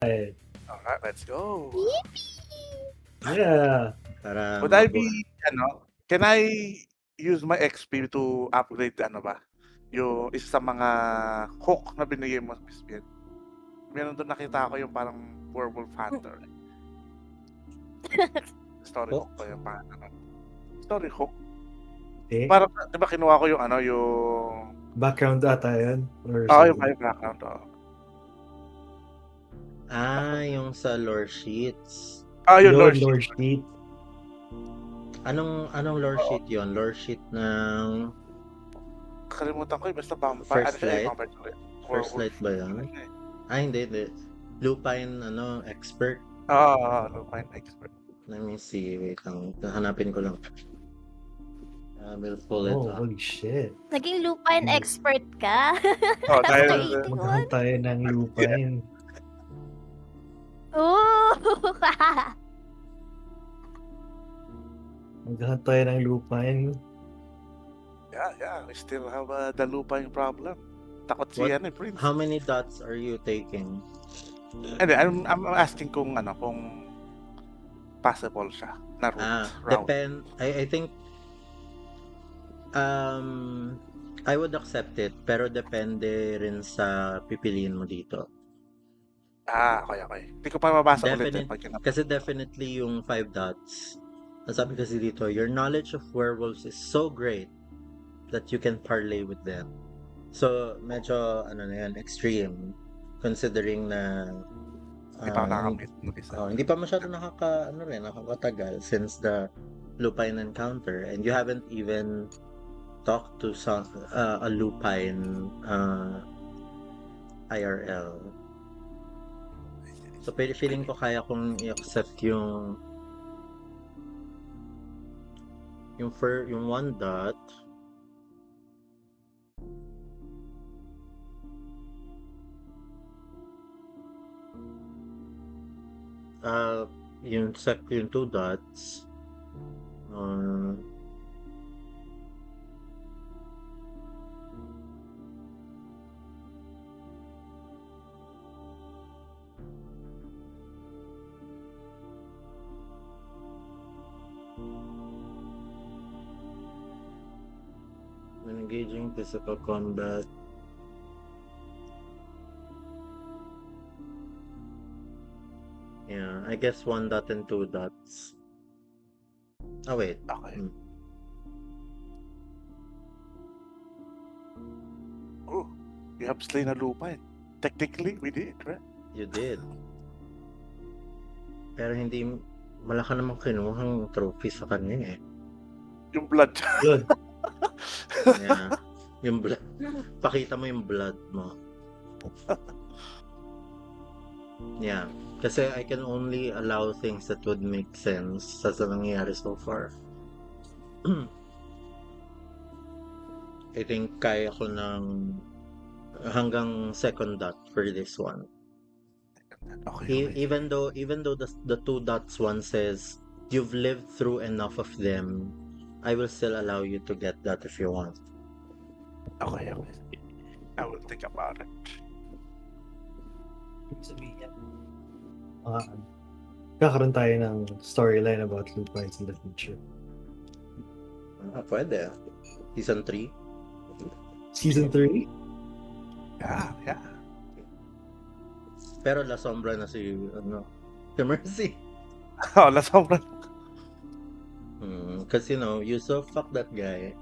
Alright. Alright, let's go. Yeah. Para Would I be, can I use my XP to upgrade, yung isa sa mga hook na binigay mo, Miss Bien? Meron doon nakita ko yung parang werewolf hunter. Story hook ba yung pangalan nun? Story hook? Eh, Parang, di ba kinuha ko yung background ata yun? Or yung something. background, yung sa lore sheets. yung Lord Lord. Sheet. Anong lore Oo. sheet yon? Lore sheet ng Kalimutan ko basta vampire. First Light? Vampire. First Light ba yun? Hindi. Lupine, expert. Lupine expert. Let me see. Wait lang. Hanapin ko lang. We'll pull it up. Holy shit. Naging lupine expert ka? Dahil After eating maghahan one? tayo ng lupine. Oh! Maghahan tayo ng lupine. Yeah. We still have the lupine problem. Takot si Prince. How many dots are you taking? Hindi, I'm asking kung possible siya na route. I think I would accept it, pero depende rin sa pipiliin mo dito. Okay. Hindi ko pa mabasa ulit. Kasi definitely yung 5 dots. Nasabi kasi dito, your knowledge of werewolves is so great that you can parlay with them. So, medyo, extreme. Considering na hindi pa masyado nakakatagal since the lupine encounter, and you haven't even talked to a lupine IRL. So, feeling ko kaya kong i-accept yung 1 dot. Yung 2 dots. When engaging physical combat, yeah, I guess 1 dot and 2 dots. Oh wait. Okay. Oh, you have slain a lupine. Technically, we did, right? You did. Pero hindi, wala ka namang kinuhang trophy sa kanya eh. Yung blood. Yeah. Yung blood. Pakita mo yung blood mo. Yeah. Kasi I can only allow things that would make sense sa nangyayari so far. I think kaya ko ng hanggang 2nd dot for this one. Okay. Even though the 2 dots one says you've lived through enough of them, I will still allow you to get that if you want. Okay. I will think about it. Kakaroon tayo ng storyline about lupines in the future. Pwede. Season 3? Season 3? Yeah. Pero La Sombra na si Mercy. La Sombra. Because you so fuck that guy.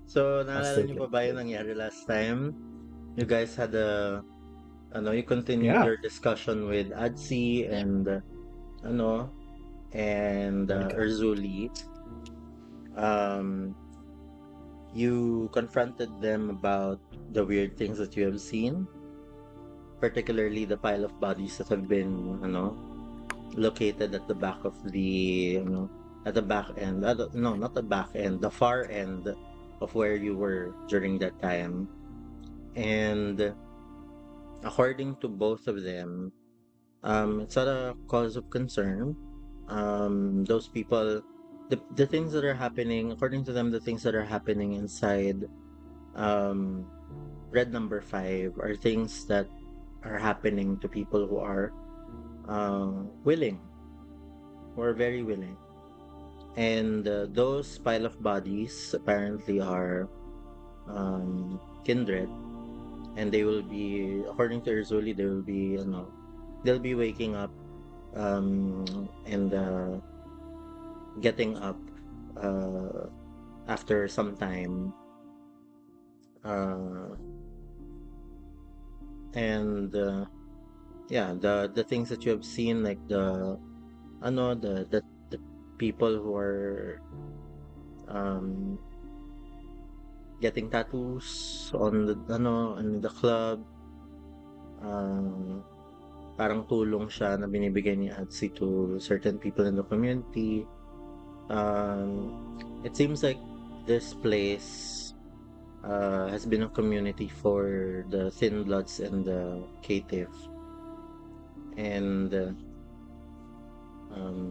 So, naalala niyo pa ba yung nangyari last time? You guys had you continued your discussion with Adsi and Urzuli. You confronted them about the weird things that you have seen, particularly the pile of bodies that have been, located at the back of the, at the back end. No, not the back end, the far end of where you were during that time. And according to both of them, it's not a cause of concern. Those people, the things that are happening, according to them, the things that are happening inside red number 5 are things that are happening to people who are willing, who are very willing. And those pile of bodies apparently are kindred, and they will be, according to Erzuli, they will be, they'll be waking up and getting up after some time. And yeah, the things that you have seen, like the people who are getting tattoos on the club, parang tulong siya na binibigay ni Adsi to certain people in the community. It seems like this place has been a community for the Thin Bloods and the Cative. And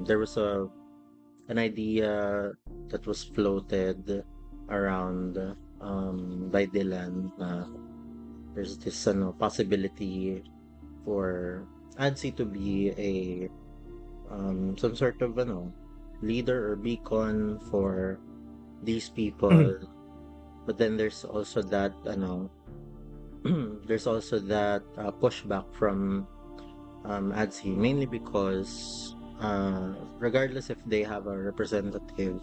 there was an idea that was floated around by Dylan. There's this possibility for Adsi to be a some sort of leader or beacon for these people. But then there's also that there's also that pushback from Adsi, mainly because regardless if they have a representative,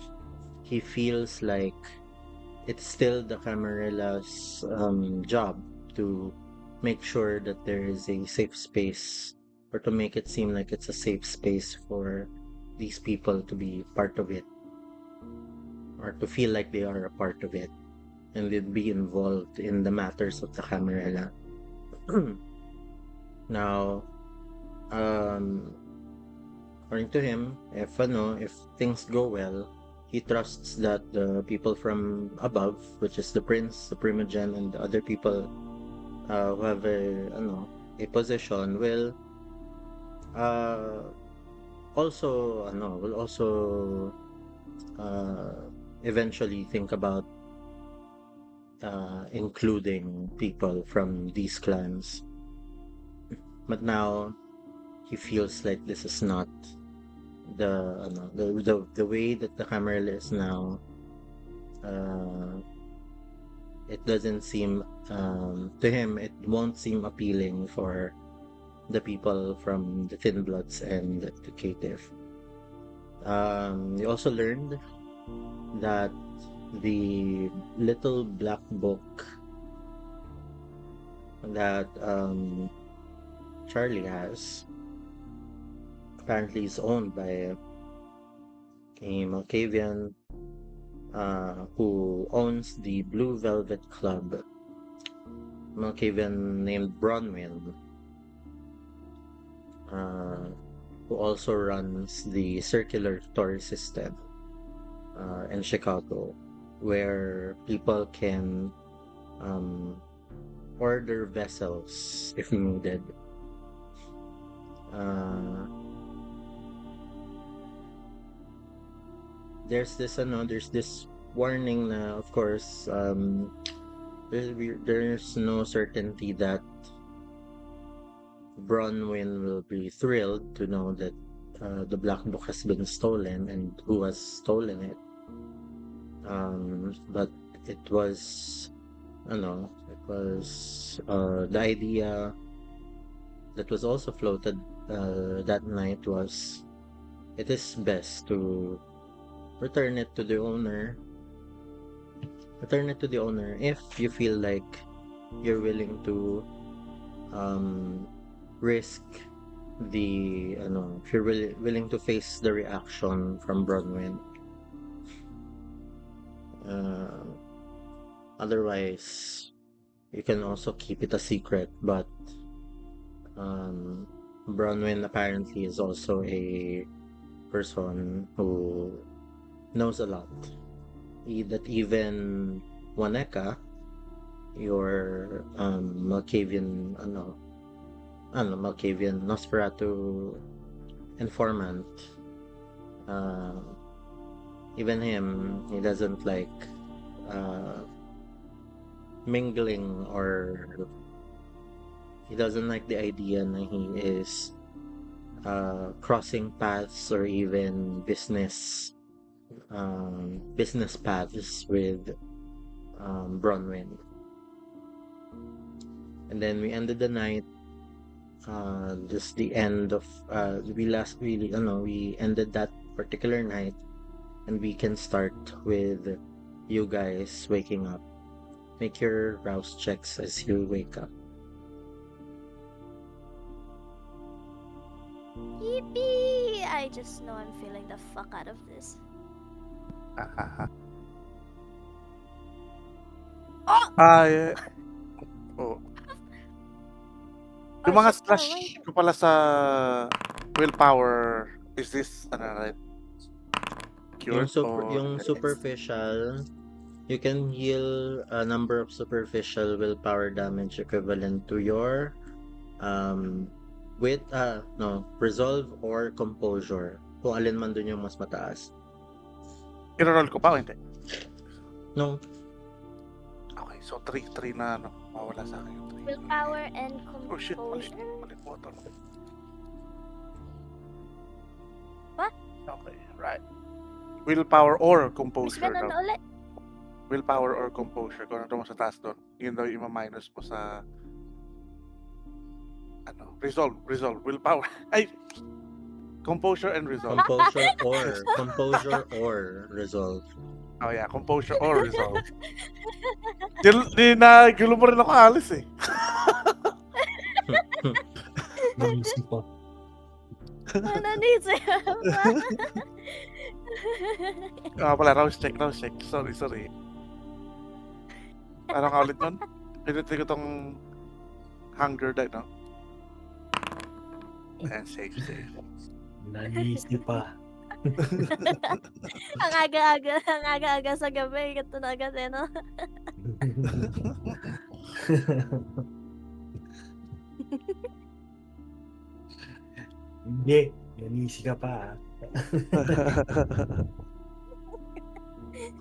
he feels like it's still the Camarilla's job to make sure that there is a safe space, or to make it seem like it's a safe space for these people to be part of it, or to feel like they are a part of it, and they'd be involved in the matters of the Camarilla. Now, according to him, if things go well, he trusts that the people from above, which is the prince, the primogen, and the other people who have a position, will also eventually think about including people from these clans. But now he feels like this is not the way that the Camarilla is now. It doesn't seem to him, it won't seem appealing for the people from the Thin Bloods and the Cative. We also learned that the little black book that Charlie has apparently is owned by a Malkavian who owns the Blue Velvet Club, Malkavian named Bronwyn, who also runs the circular tourist system in Chicago, where people can order vessels if needed. There's this warning na, of course, there's no certainty that Bronwyn will be thrilled to know that the black book has been stolen and who has stolen it. But it was, the idea that was also floated that night was, it is best to return it to the owner. Return it to the owner if you feel like you're willing to risk the if you're willing to face the reaction from Bronwyn. Otherwise, you can also keep it a secret, but Bronwyn apparently is also a person who knows a lot. That even Waneka, your Malkavian Malkavian Nosferatu informant, even him, he doesn't like mingling, or he doesn't like the idea na he is crossing paths or even business paths with Bronwyn. And then we ended the night, just the end of we ended that particular night, and we can start with you guys waking up. Make your rouse checks as you wake up. Yippee! I just know I'm feeling the fuck out of this. Oh! Yeah. Oh. Yung Oh, mga shit. Oh, slash wait. ko pala sa willpower, is this, right? Cured or... Yung superficial, you can heal a number of superficial willpower damage equivalent to your resolve or composure. Kung alin man dun yung mas mataas. I-roll ko ba o hindi? No, Okay, so 3 na mawala sa akin yung 3. Willpower and Oh shit, mali composure. po ito. What? Okay, right. Willpower or Mas composure. ganun daw. na ulit. Willpower or composure. Kung ano mo sa taas doon, yun daw yung minus mo sa resolve. Willpower. Ay! Composure and resolve. composure or resolve. Oh yeah, composure or resolve. Di na, gulo mo rin ako alis eh. Naisip pa. Ano nito Pala, rouse check. Sorry. Ano ka ulit nun? Pinitry ko tong hunger die, no? And safe. Naisip pa. Ang aga-aga sa gabi. Ganito na agad eh, no? Hindi. Naisip ka pa.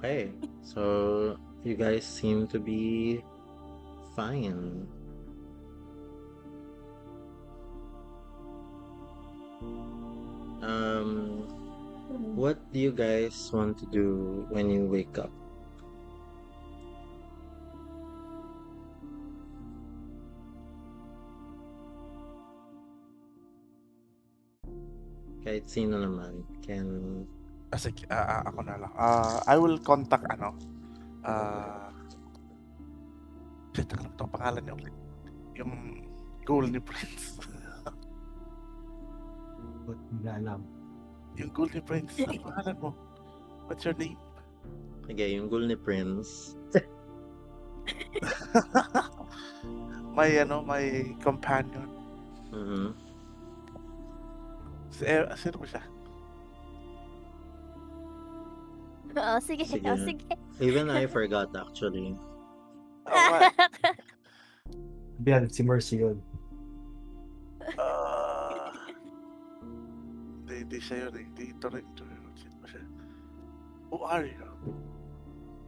Okay, so you guys seem to be fine. What do you guys want to do when you wake up? Kahit sino naman can... Sige, ako na lang. I will contact, shit, ano itong pangalan niya ulit? Yung goal ni Prince. Ba't hindi alam? Yung goal ni Prince. Ano pangalan mo? What's your name? Okay, yung goal ni Prince. May companion. Mm-hmm. Sino ba siya? Oo, sige. Sige. Oh, sige. Even I forgot actually. Biyan, si Mercy yun. Hindi siya yun eh. Dito rin. Sino ba siya? Who are you?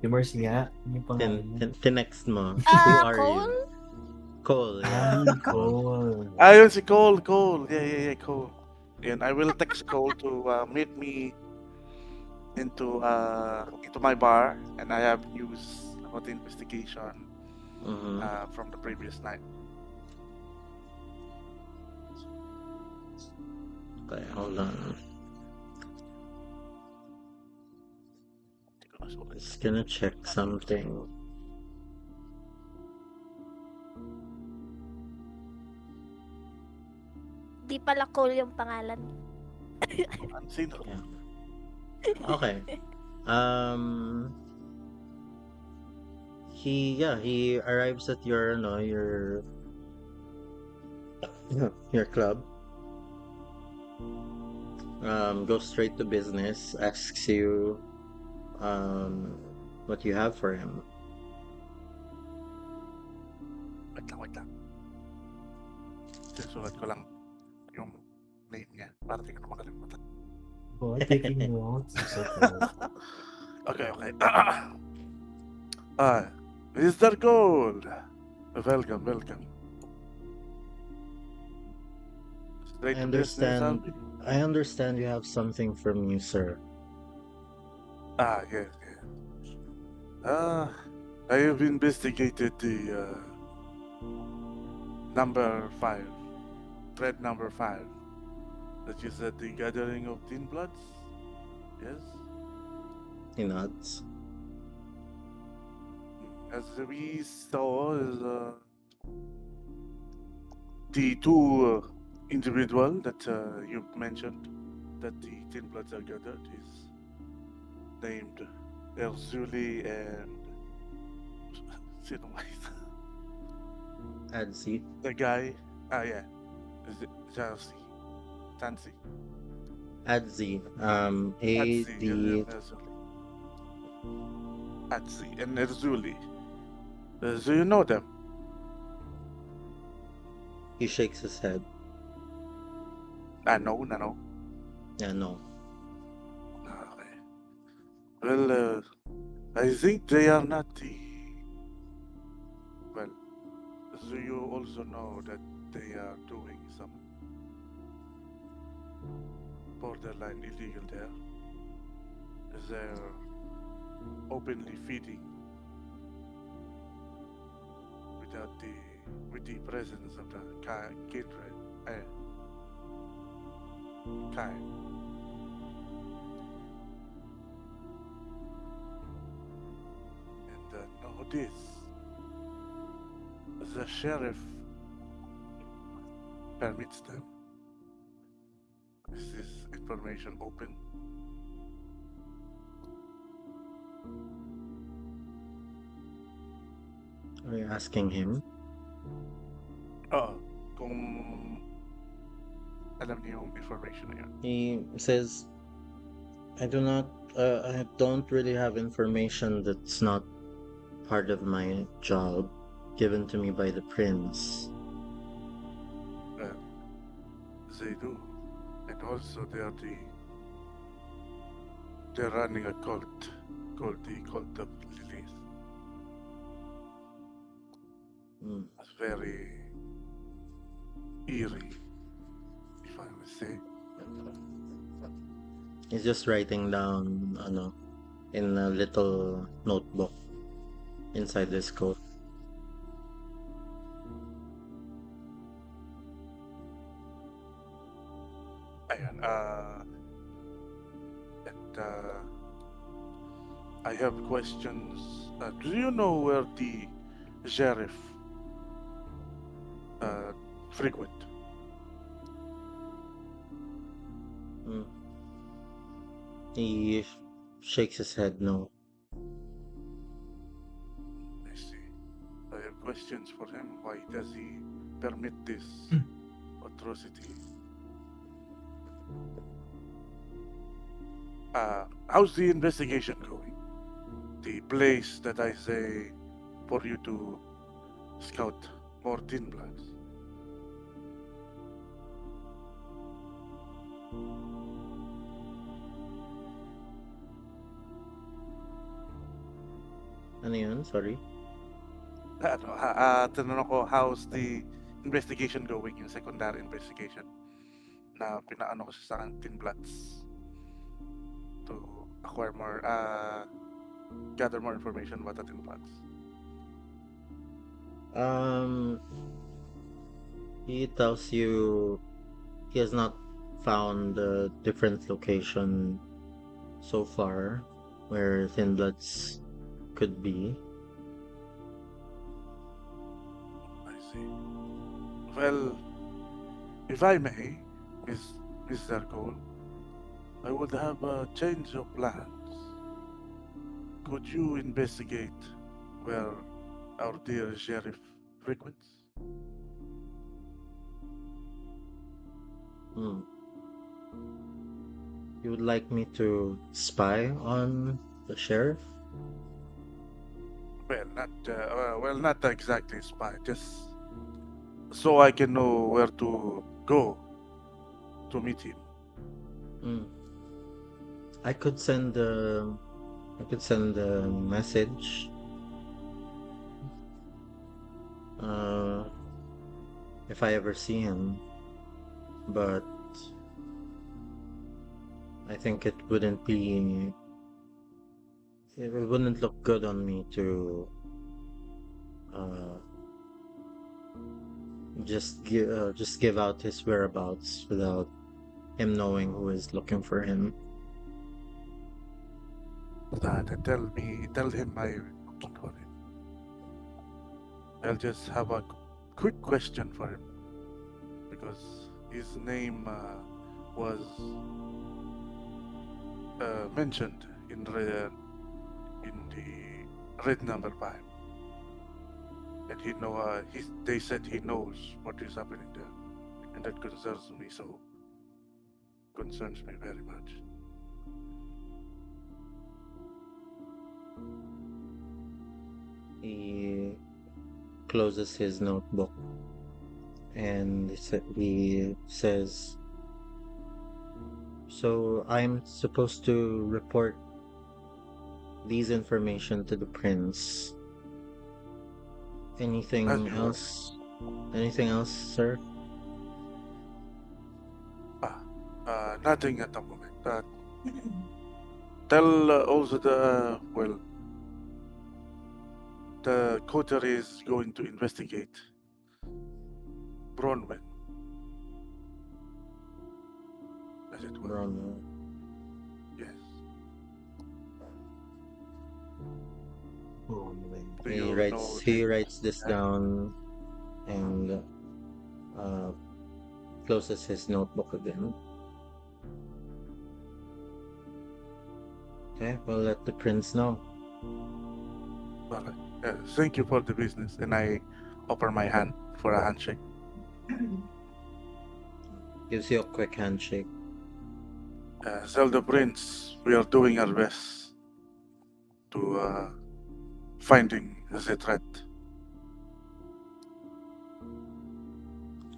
Si Mercy nga. Yung pangalan niya. Tinext mo. Who are Cole? you? Cole, yeah. Cole. Ayun si Cole. Yeah, Cole. And I will text Cole to meet me into my bar, and I have news about the investigation Mm-hmm. from the previous night. Okay, hold on. Hindi ko nasulat. Just gonna check something. Di pala Cole yung pangalan. Sino? Yeah. Okay. He arrives at your club. Goes straight to business, asks you what you have for him. Wait lang. Sinusulat ko lang yung name niya para di ko na makalimutan. Oh, taking notes. So, Okay. Mr. Cole! Welcome, welcome. Straight I to business, understand. Albie? I understand you have something from you, sir. Ah, yes, yes. I have investigated the number 5, thread number 5, that you said the gathering of Teen Bloods? Yes? He nods. As we saw, is the two individual that you mentioned that the Teen Bloods are gathered is named Erzuli and sino ba isa? Adzi. The guy, yeah, Jansi, Tansi, Adzi. Atsi, A-D. and Erzuli. Atsi and Erzuli. Do you know them? He shakes his head. No, no. Yeah, no. Okay. Well, I think they are not the. Well, so you also know that they are doing some borderline illegal there. They're openly feeding with the presence of the kindred kind. And know this: the sheriff permits them. Is this information open? Are you asking him? Kung alam niyo yung information na yun. He says, I don't really have information that's not part of my job given to me by the prince. They do. And also they're running a cult called the Cult of Lilith. It's very eerie, if I may say. He's just writing down, in a little notebook inside this coat. Ayan, and I have questions. Do you know where the sheriff frequent? He shakes his head no. I see. I have questions for him. Why does he permit this atrocity? How's the investigation going? The place that I say for you to scout more Teen Bloods. Ano yun? Sorry? Tinanong ko, how's the investigation going, yung secondary investigation na pinaano ko sa Teen Bloods to acquire more, gather more information about the Teen Bloods. He tells you he has not found a different location so far where Thin Bloods could be. I see. Well, if I may, Mr. Cole, I would have a change of plans. Could you investigate where our dear sheriff frequents? You would like me to spy on the sheriff? Well, not exactly spy, just so I can know where to go to meet him. I could send a message if I ever see him, but I think it wouldn't look good on me to uh, just give out his whereabouts without him knowing who is looking for him. That tell him I'm looking for him. I'll just have a quick question for him because his name was mentioned in the red number 5, and they said he knows what is happening there, and that concerns me very much. He closes his notebook and he says, "So I'm supposed to report these information to the prince. Anything As you else? Anything else, sir?" Nothing at the moment. Tell also the coterie is going to investigate Bronwyn, as it were. Ron, Yes. Do he you know writes this down and closes his notebook again. Okay, we'll let the prince know. All right. Thank you for the business, and I offer my hand for a handshake. Gives you a quick handshake. Tell the prince we are doing our best to finding the threat.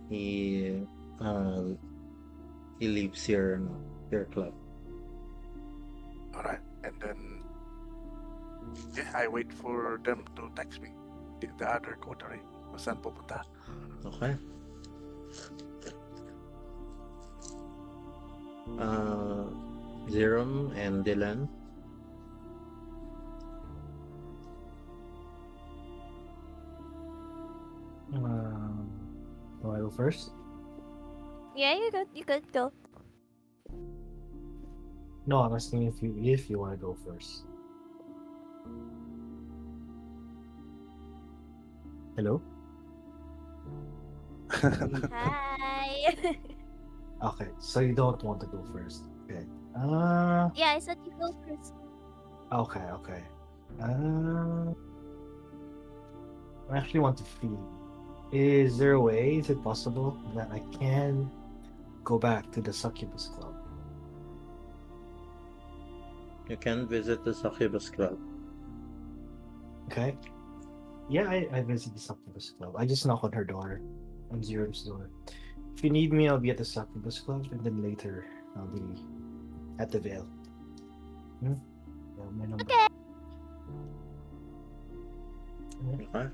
He leaves your club. All right, and then I wait for them to text me. The other coterie, kung saan pupunta. Okay. Zerum and Dylan. Do I go first? Yeah, you could go. No, I'm asking if you want to go first. Hello? Hi. Okay, so you don't want to go first. Okay. Yeah, I said you go first. Okay. I actually want to feed. Is there a way, is it possible that I can go back to the Succubus Club? You can visit the Succubus Club. Okay. Yeah, I visit the Succubus Club. I just knock on her door, on Zero's door. If you need me, I'll be at the Succubus Club, and then later I'll be at the Vale. Yeah, my number. Okay. Okay.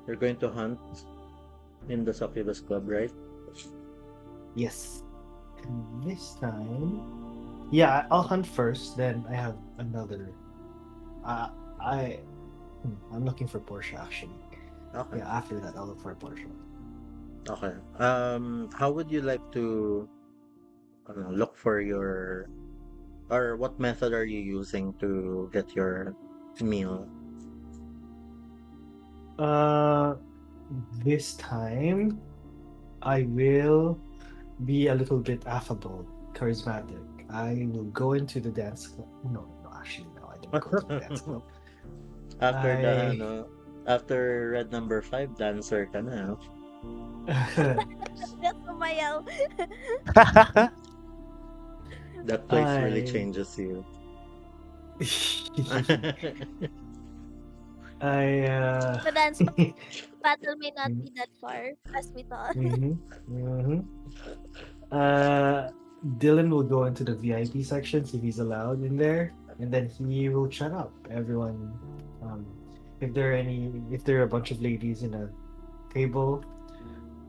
You're going to hunt in the Succubus Club, right? Yes. And this time, yeah, I'll hunt first. Then I have another. I'm looking for Portia actually. Okay. Yeah, after that, I'll look for Portia. Okay. How would you like to look for your, or what method are you using to get your meal? This time, I will be a little bit affable, charismatic. I will go into the dance club. No, actually, no, I don't go to the dance club. After red number 5, dancer ka na. That's sumayaw. That place really I- changes you. The dance battle may not be that far as we thought. Uh, Dylan will go into the VIP section if he's allowed in there. and then he will shut up everyone. If there are a bunch of ladies in a table,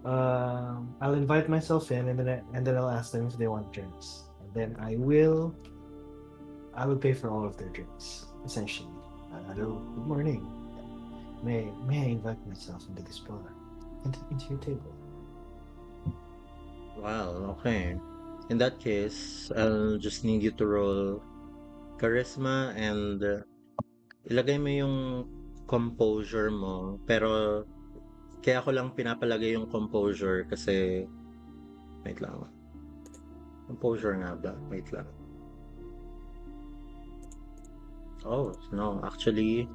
I'll invite myself in, and then I'll ask them if they want drinks, and then I will pay for all of their drinks. Essentially, hello, good morning. May I invite myself into this bar, into your table? Well, okay. In that case, I'll just need you to roll charisma and ilagay mo yung composure mo. Pero kaya ko lang pinapalagay yung composure kasi wait lang. Composure nga ba? Wait lang. Oh, no. Actually,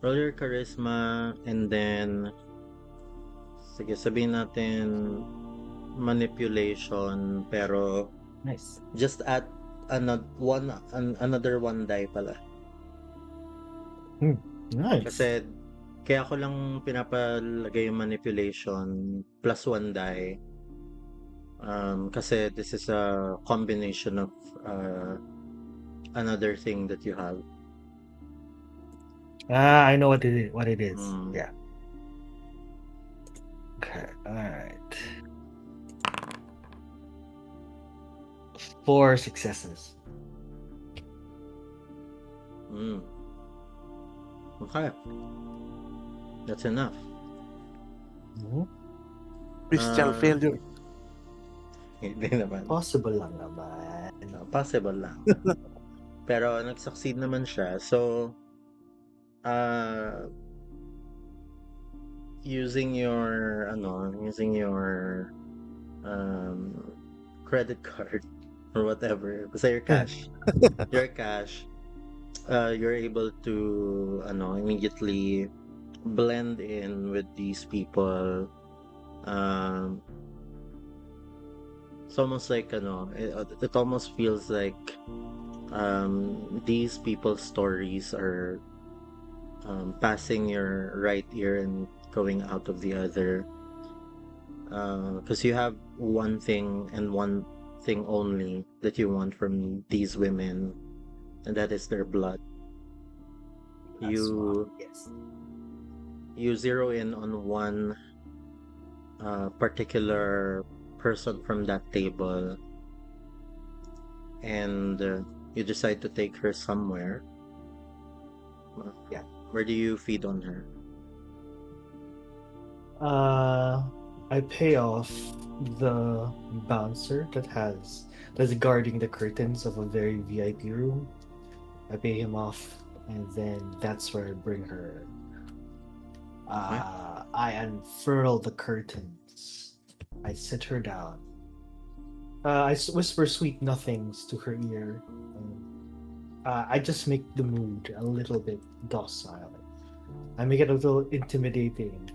roll your charisma and then sige, sabihin natin manipulation pero Nice. just add another one die pala. Nice. Kasi kaya ko lang pinapalagay yung manipulation plus one die. Kasi this is a combination of another thing that you have. I know what it is. Mm. Yeah. Okay. All right. 4 successes. Okay. That's enough. Bestial failure. Hindi naman. Possible lang naman. Possible lang. Pero nag-succeed naman siya. So, using your credit card or whatever, basta your cash, you're able to immediately blend in with these people. It's almost like it almost feels like these people's stories are passing your right ear and going out of the other, because you have one thing and one thing only that you want from these women, and that is their blood. Yes. You zero in on one particular person from that table, and you decide to take her somewhere. Yeah. Where do you feed on her? I pay off the bouncer that's guarding the curtains of a very VIP room. I pay him off, and then that's where I bring her. I unfurl the curtains. I sit her down. I whisper sweet nothings to her ear. I just make the mood a little bit docile. I make it a little intimidating.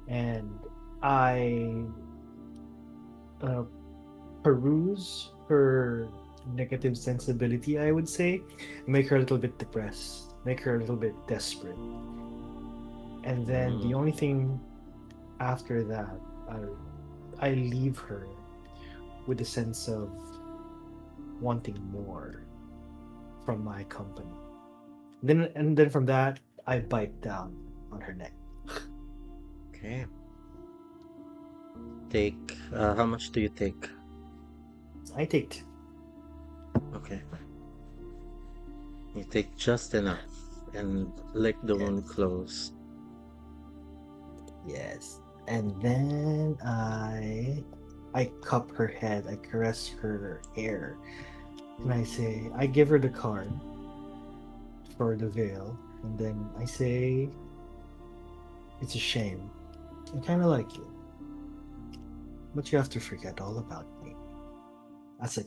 And I peruse her negative sensibility, I would say. Make her a little bit depressed. Make her a little bit desperate. And then the only thing after that, I leave her with a sense of wanting more from my company. And then from that, I bite down on her neck. Okay. Take how much do you take? I take 2. Okay. You take just enough and lick the wound close. Yes. And then I cup her head, I caress her hair, and I give her the card for the veil, and then I say, it's a shame. I kind of like you, but you have to forget all about me. As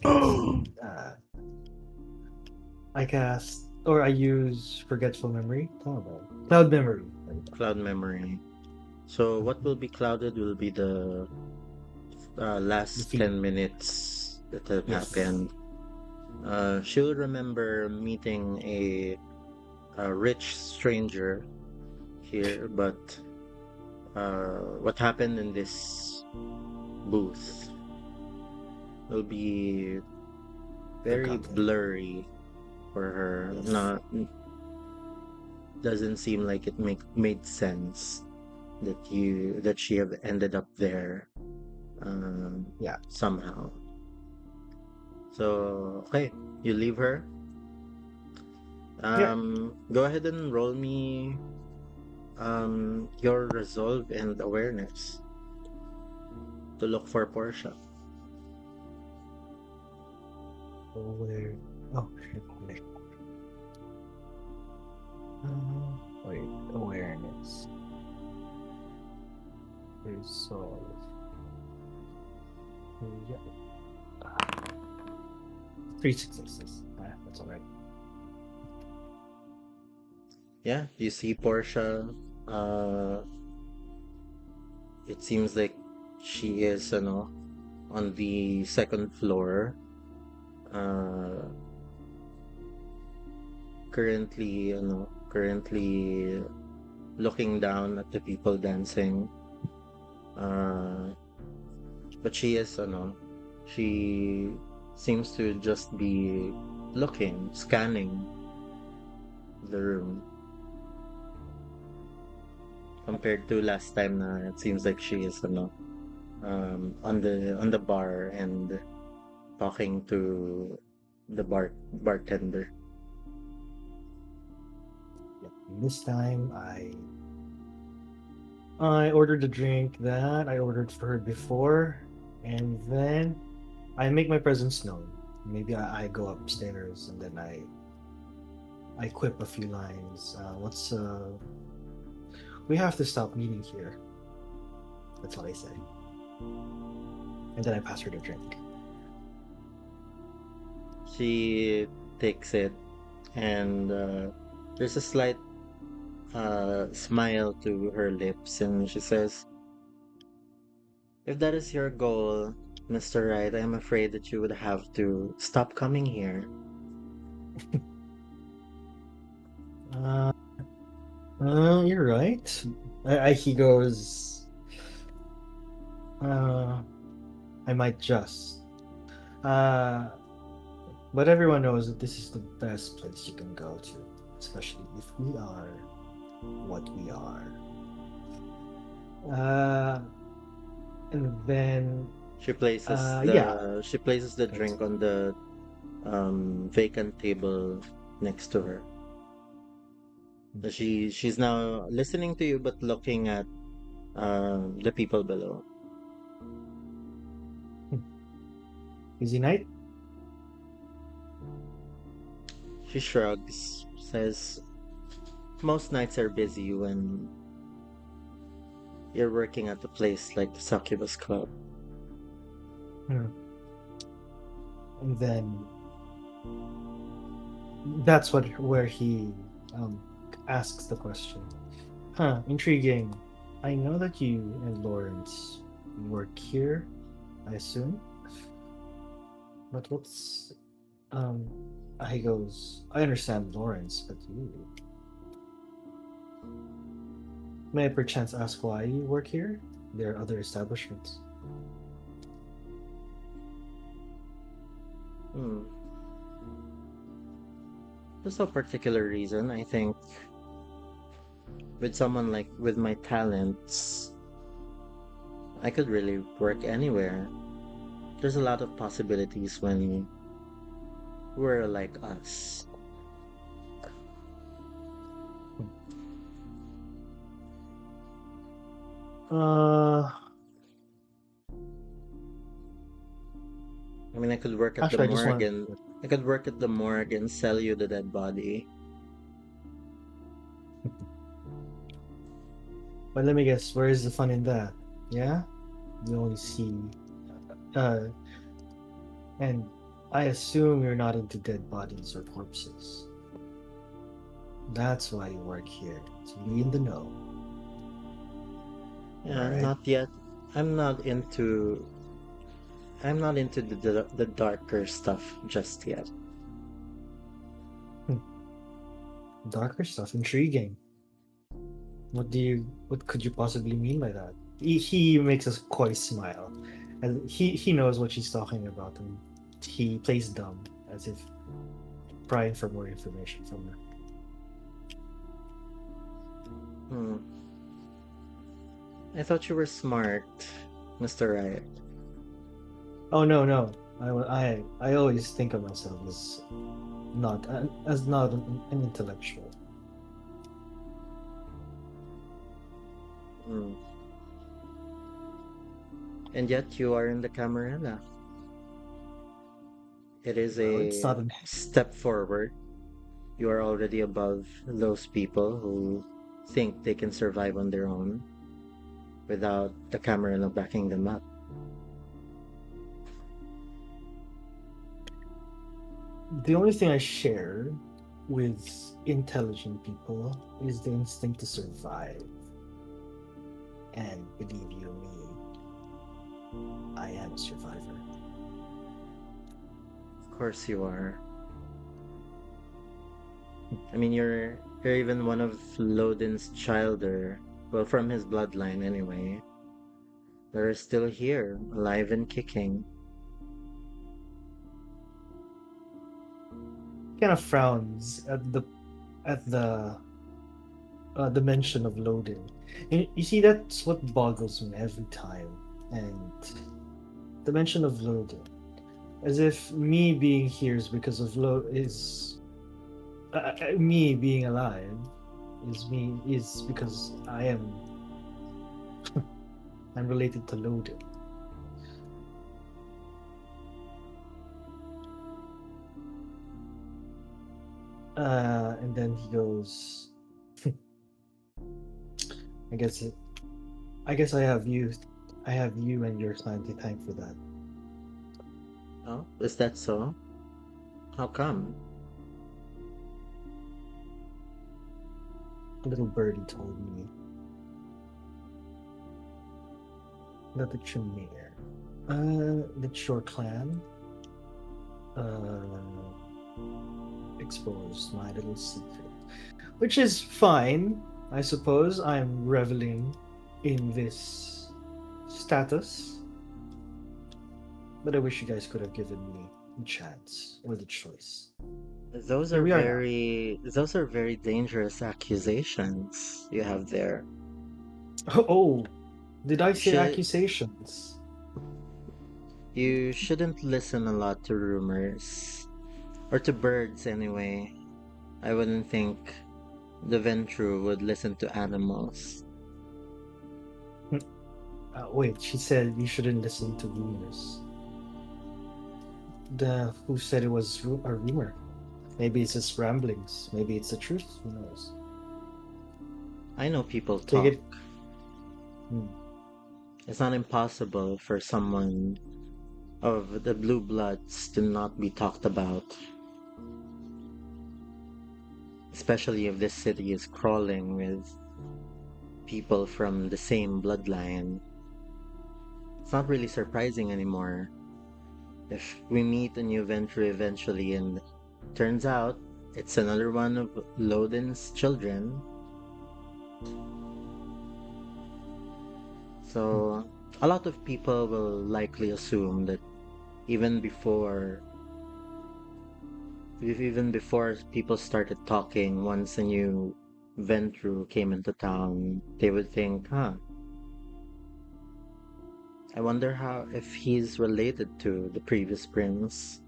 I use forgetful memory. Cloud memory. Cloud memory. So what will be clouded will be the last 10 minutes that have happened. She'll remember meeting a rich stranger here, but what happened in this booth will be very Forgotten. blurry for her. Not doesn't seem like it made sense that she have ended up there Yeah. somehow. So okay, you leave her. Yeah. Go ahead and roll me your resolve and awareness to look for Portia. Where? Oh shit. Wait. Wait. Awareness. Resolve. Yeah. 3 successes. That's alright. Yeah, you see Portia. Uh, it seems like she is, on the second floor. Uh, currently looking down at the people dancing. Uh, but she seems to just be looking, scanning the room. Compared to last time na it seems like she is, on the bar and talking to the bartender. Yeah. This time I ordered the drink that I ordered for her before, and then I make my presence known. Maybe I go upstairs and then I quip a few lines. We have to stop meeting here. That's all I say. And then I pass her the drink. She takes it, and there's a slight smile to her lips, and she says, "If that is your goal, Mr. Wright, I'm afraid that you would have to stop coming here." Uh, you're right. He goes. I might just. Uh, but everyone knows that this is the best place you can go to, especially if we are what we are. And then She places yeah. the drink on the vacant table next to her. So she's now listening to you but looking at the people below. Busy night? She shrugs, says, "Most nights are busy when you're working at a place like the Succubus Club." And then that's where he asks the question. Huh, intriguing. I know that you and Lawrence work here, I assume. But what's he goes, I understand Lawrence, but you, may I perchance ask why you work here? There are other establishments. Hmm. There's no particular reason. I think with someone like with my talents, I could really work anywhere. There's a lot of possibilities when we're like us. Uh I mean, I could work at the Actually I just morgue want and I could work at the morgue and sell you the dead body. but let me guess, where is the fun in that? Yeah? You only see uh and I assume you're not into dead bodies or corpses. That's why you work here, to be in the know. Yeah, Alright? not yet. I'm not into the darker stuff just yet. Darker stuff, intriguing. What could you possibly mean by that? He makes a coy smile. And he knows what she's talking about, and he plays dumb as if prying for more information from her. Hmm. I thought you were smart, Mr. Wright. Oh no. I always think of myself as not an intellectual. Hmm. And yet you are in the Camarilla. It is Well, it's a not an step forward. You are already above those people who think they can survive on their own without the Camarilla backing them up. The only thing I share with intelligent people is the instinct to survive. And believe you me, I am a survivor. Of course you are. I mean, you're even one of Lodin's childer, well, from his bloodline anyway. They're still here, alive and kicking. Kind of frowns at the mention of Lodin. You see, that's what boggles me every time. And the mention of Lodin, as if me being here is because of me being alive is because I'm related to Lodin. And then he goes, I guess it, I guess I have you and your clan to thank for that. Oh, is that so? How come? A little birdie told me that the Tremere, that your clan, exposed my little secret, which is fine, I suppose. I'm reveling in this status, but I wish you guys could have given me the chance or the choice. Those Here are we are now. those are very dangerous accusations you have there. Oh, did I say Should accusations? you shouldn't listen a lot to rumors or to birds anyway. I wouldn't think the Ventru would listen to animals. Wait, she said you shouldn't listen to rumors. Who said it was a rumor? Maybe it's just ramblings. Maybe it's the truth. Who knows? I know people Take talk. it. Hmm. It's not impossible for someone of the blue bloods to not be talked about. Especially if this city is crawling with people from the same bloodline. It's not really surprising anymore. If we meet a new venture eventually and turns out it's another one of Lodin's children. So a lot of people will likely assume that even before people started talking, once a new Ventru came into town, they would think, huh, I wonder how if he's related to the previous prince.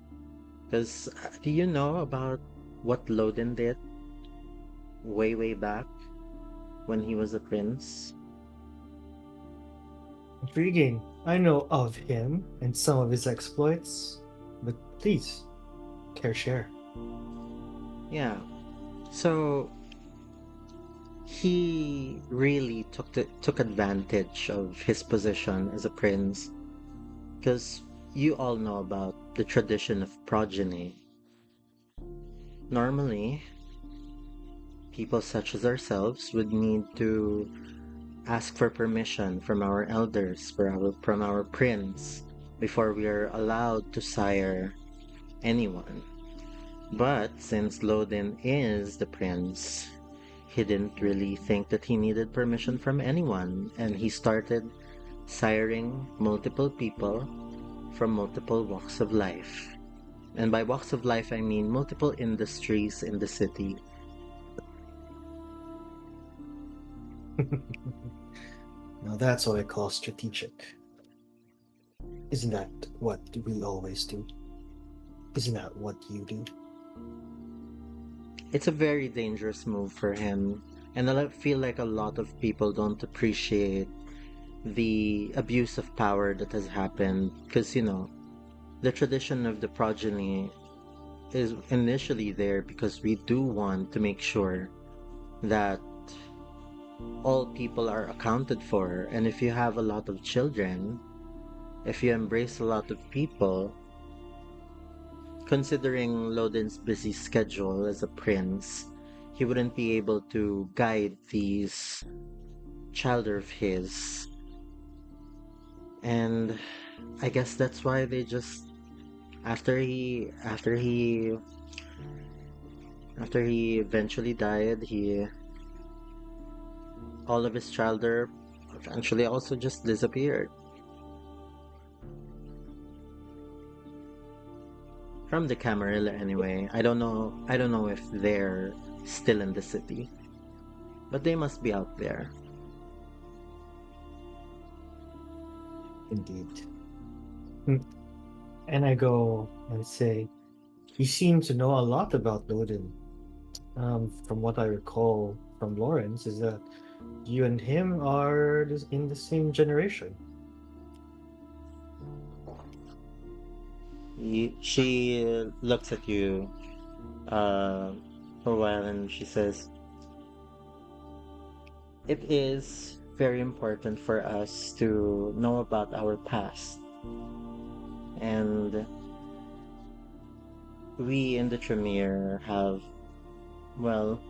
Because do you know about what Lodin did way back when he was a prince? Intriguing. I know of him and some of his exploits, but please, care share. Yeah. So he really took advantage of his position as a prince, because you all know about the tradition of progeny. Normally, people such as ourselves would need to ask for permission from our elders, from our prince, before we are allowed to sire anyone. But since Lodin is the prince, he didn't really think that he needed permission from anyone, and he started siring multiple people from multiple walks of life. And by walks of life, I mean multiple industries in the city. Now that's what I call strategic. Isn't that what we always do? Isn't that what you do? It's a very dangerous move for him, and I feel like a lot of people don't appreciate the abuse of power that has happened because, the tradition of the progeny is initially there because we do want to make sure that all people are accounted for. And if you have a lot of children, if you embrace a lot of people, considering Lodin's busy schedule as a prince, he wouldn't be able to guide these child of his. And I guess that's why they just after he eventually died, he all of his children eventually also just disappeared from the Camarilla anyway. I don't know if they're still in the city, but they must be out there. Indeed. And I go and say, you seem to know a lot about Odin. From what I recall from Lawrence, is that you and him are in the same generation. She looks at you for a while and she says, "It is very important for us to know about our past. And we in the Tremere have, well,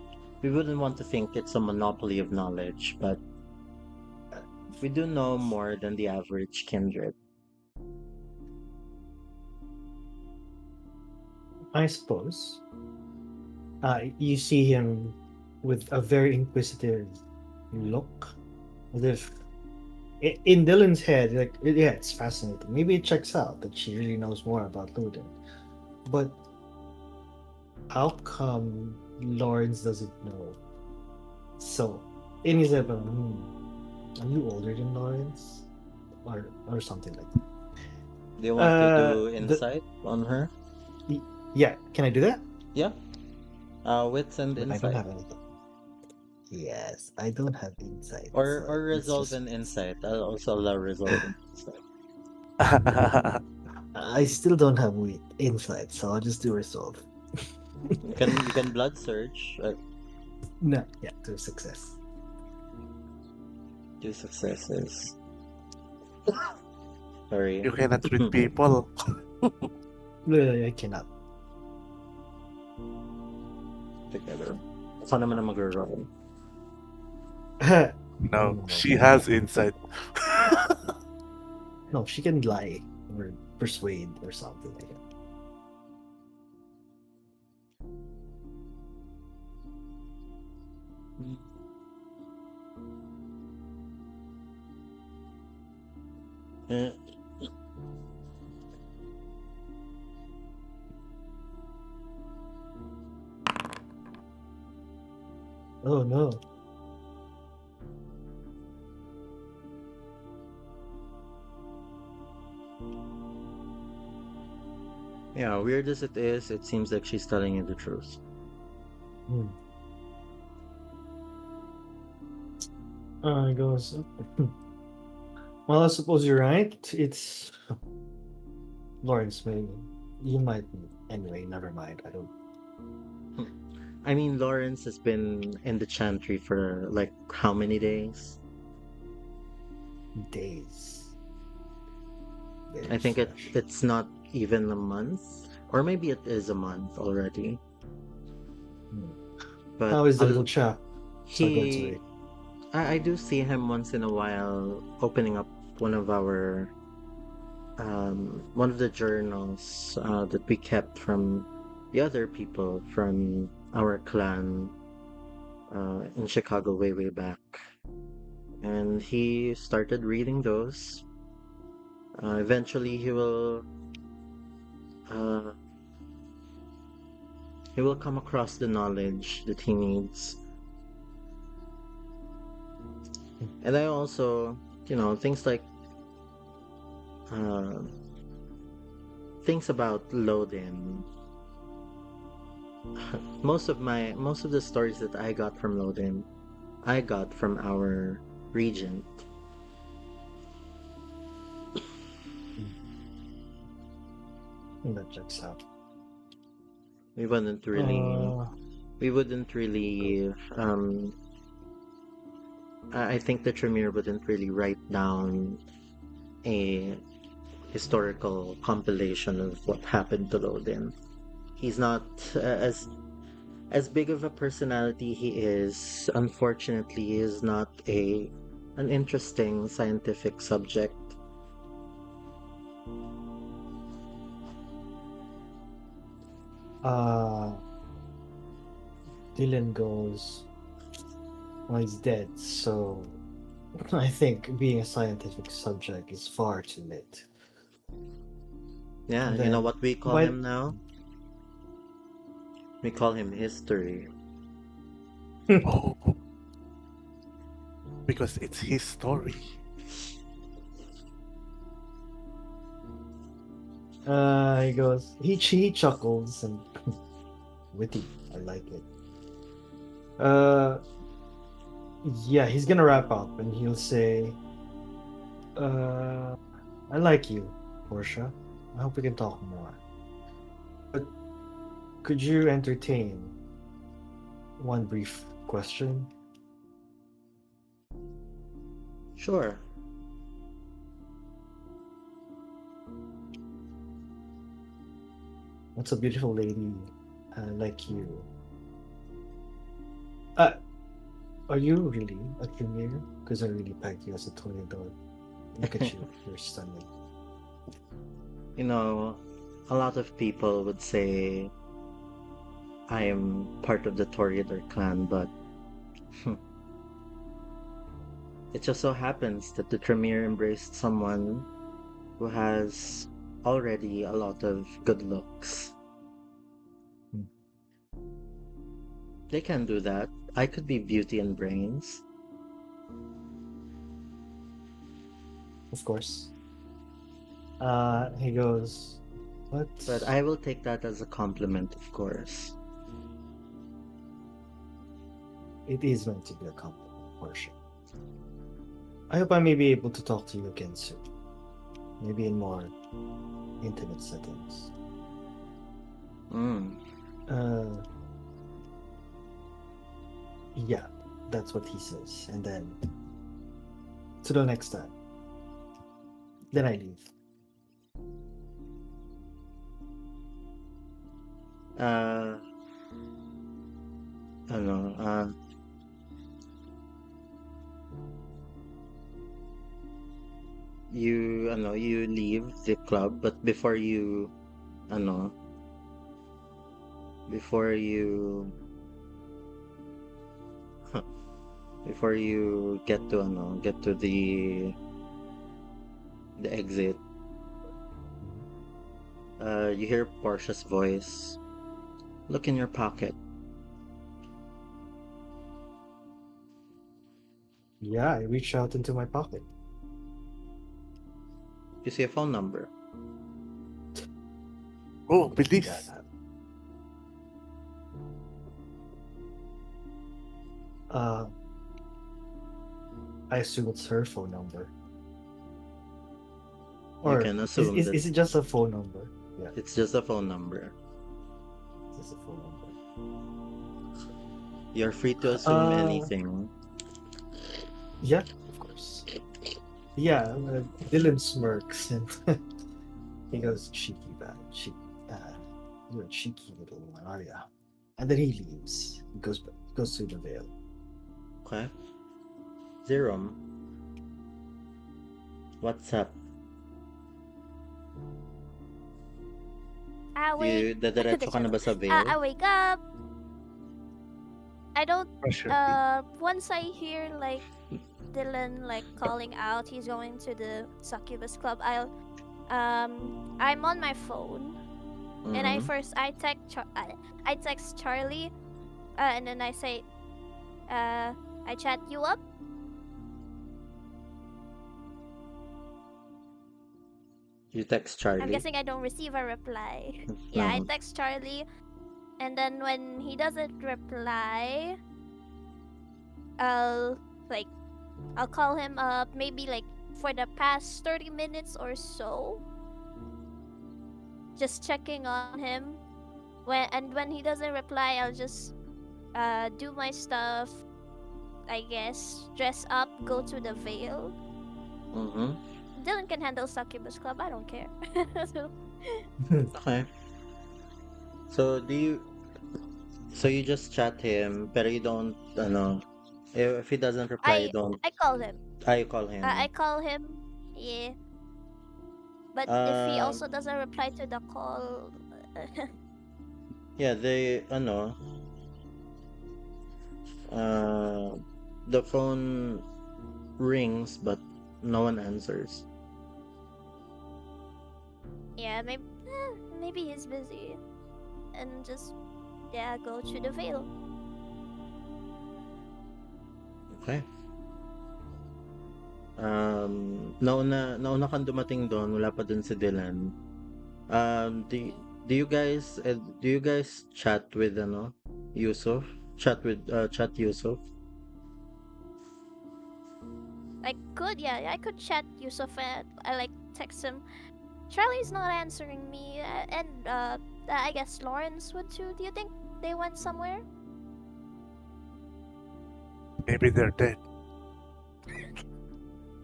we wouldn't want to think it's a monopoly of knowledge, but we do know more than the average kindred." I suppose. You see him with a very inquisitive look, as if in Dylan's head, like, yeah, it's fascinating. Maybe it checks out that she really knows more about Ludin. But how come Lawrence doesn't know? So, in his head, are you older than Lawrence? Or something like that. Do you want to do The, insight on her? yeah, can I do that? Yeah. Wits and But I don't insight. have anything. Yes, I don't have insight. Or so it's resolve just- and insight. I'll also allow resolve and insight. I still don't have insight, so I'll just do resolve. You can blood search. No, yeah, to success. 2 successes. Sorry. You cannot read people. I cannot. Together. Ako naman ang mag-roll. No, she has insight. No, she can lie or persuade or something like that. Eh, Oh no. Yeah, weird as it is, it seems like she's telling you the truth. Hmm. He goes, well, I suppose you're right. It's Lawrence, maybe. You might. Anyway, never mind. I don't. I mean, Lawrence has been in the chantry for like how many days? Days. I think Very it's not even a month, or maybe it is a month already. But How is the I'll- little chap? he, I do see him once in a while opening up one of our one of the journals that we kept from the other people from our clan in Chicago way back. And he started reading those. Eventually, uh, he will come across the knowledge that he needs. And I also, things like uh, things about Loden. Most of the stories that I got from Loden, I got from our regent. That checks out. We wouldn't really, we wouldn't really. I think the Tremere wouldn't really write down a historical compilation of what happened to Loden. He's not as big of a personality he is. Unfortunately, he is not an interesting scientific subject. Dylan goes, well, he's dead, so I think being a scientific subject is far too late. Yeah, And you know then, what we call why- him now? We call him history. Oh, because it's his story. He goes, he chuckles and witty. I like it. Yeah, he's gonna wrap up and he'll say, I like you, Portia. I hope we can talk more. But could you entertain one brief question? Sure. What's a beautiful lady like you? Are you really a Tremere? Because I really pegged you as a Toreador. Look at you, you're stunning. You know, a lot of people would say I am part of the Toreador clan, but it just so happens that the Tremere embraced someone who has already a lot of good looks. Hmm. They can do that. I could be beauty and brains. Of course. He goes, what? But I will take that as a compliment, of course. It is meant to be a compliment, Portia. I hope I may be able to talk to you again soon. Maybe in more intimate settings. Mm. Yeah, that's what he says. And then, till the next time. Then I leave. Ano, you leave the club, but before you before you before you get to the exit, you hear Portia's voice. Look in your pocket. Yeah, I reach out into my pocket. You see a phone number. Oh, bilis. Yeah. I assume it's her phone number. You can assume is, that is it just a phone number? Yeah, it's just a phone number. it's just a phone number. You're free to assume anything. Yeah, of course. Yeah, Dylan smirks and he goes, cheeky bad. You're a cheeky little one, are ya? And then he leaves. He goes to the Vale. Okay. Zerum. What's up? Wait. Dadiretso ka na ba sa I Vale? wake up. I don't Pressure. once I hear like Dylan like calling out he's going to the succubus club, I'm on my phone and Mhm. I text Charlie, and then I say, I chat you up. You text I'm Charlie? guessing I don't receive a reply. Yeah, I No. text Charlie, and then when he doesn't reply, I'll like I'll call him up maybe like for the past 30 minutes or so, just checking on him. When he doesn't reply, I'll just do my stuff, I guess, dress up, go to the Vale. Mhm. Dylan can handle Succubus Club. I don't care. So, Okay. So so you just chat him, pero you don't, if he doesn't reply, you I don't, I call him. you call I him. call him. Yeah, but if he Um, also doesn't reply to the call, yeah, uh, the phone rings, but no one answers. yeah, maybe he's busy, and just yeah, go to the Vale. Okay. Nauna kang dumating doon, wala pa dun si Dylan. Um, do, y- Mm. do you guys chat with, Yusuf? Chat Yusuf? I could, yeah, I could chat Yusuf and I like text him. Charlie's not answering me, and I guess Lawrence would too. Do you think they went somewhere? Maybe they're dead.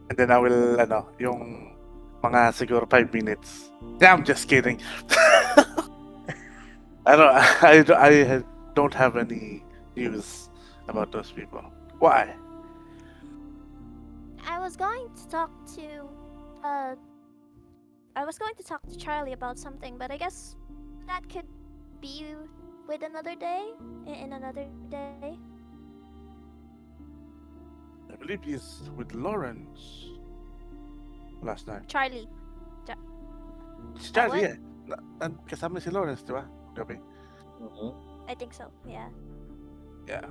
And then I will, yung mga siguro 5 minutes. Yeah, I'm just kidding. I don't have any news about those people. Why? I was going to talk to, uh, I was going to talk to Charlie about something, but I guess that could be with another day, in another day. I believe he's with Lawrence last night. Charlie. Si What? Charlie, kasama si Lawrence, di ba? Gabi. Mhm. I think so. Yeah. Yeah.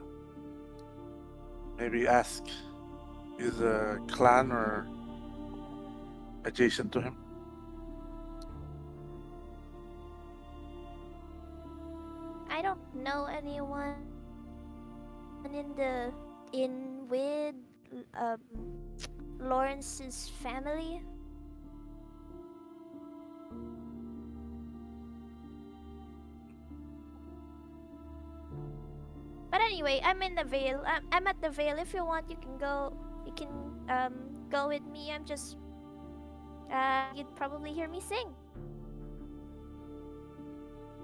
Maybe ask his clan or adjacent to him. I don't know anyone in the in with um Lawrence's family. But anyway, I'm in the Vale. I'm at the Vale. If you want, you can go. You can go with me. I'm just you'd probably hear me sing.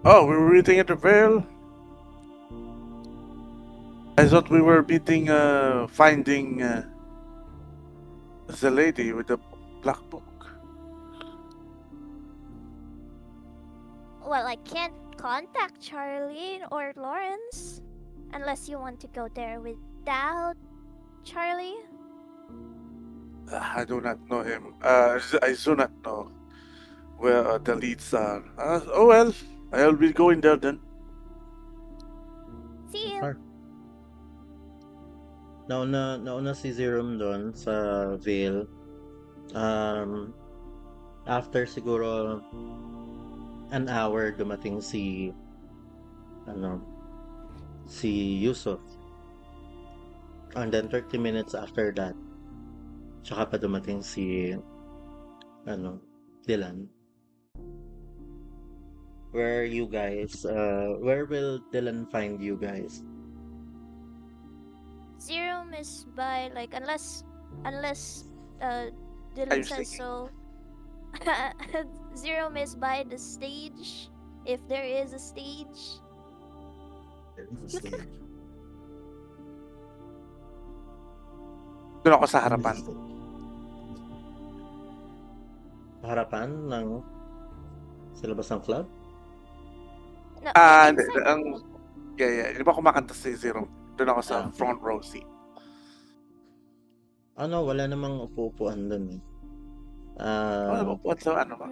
Oh, we were meeting at the Vale. I thought we were meeting, finding the lady with the black book. Well, I can't contact Charlie or Lawrence unless you want to go there without Charlie. I do not know him. I do not know where the leads are. Oh well, I'll be going there then. See you. Okay. Nauna si Zerum doon sa Vale. After siguro an hour, dumating si Yusuf. And then 30 minutes after that, tsaka pa dumating Dylan. Where will Dylan find you guys? Zero is by like unless Are Dylan you says singing? so. Zero is by the stage, if there is a stage. There is a stage. Doon ako sa There is a harapan. stage. Sa harapan sa labas ng club? No, Hindi, inside the club. yeah. Di ba kumakanta si Zero? Doon ako sa Ah. front row seat. Ano, wala namang upo-upuan dun eh. Ano ba? Sa ano ba?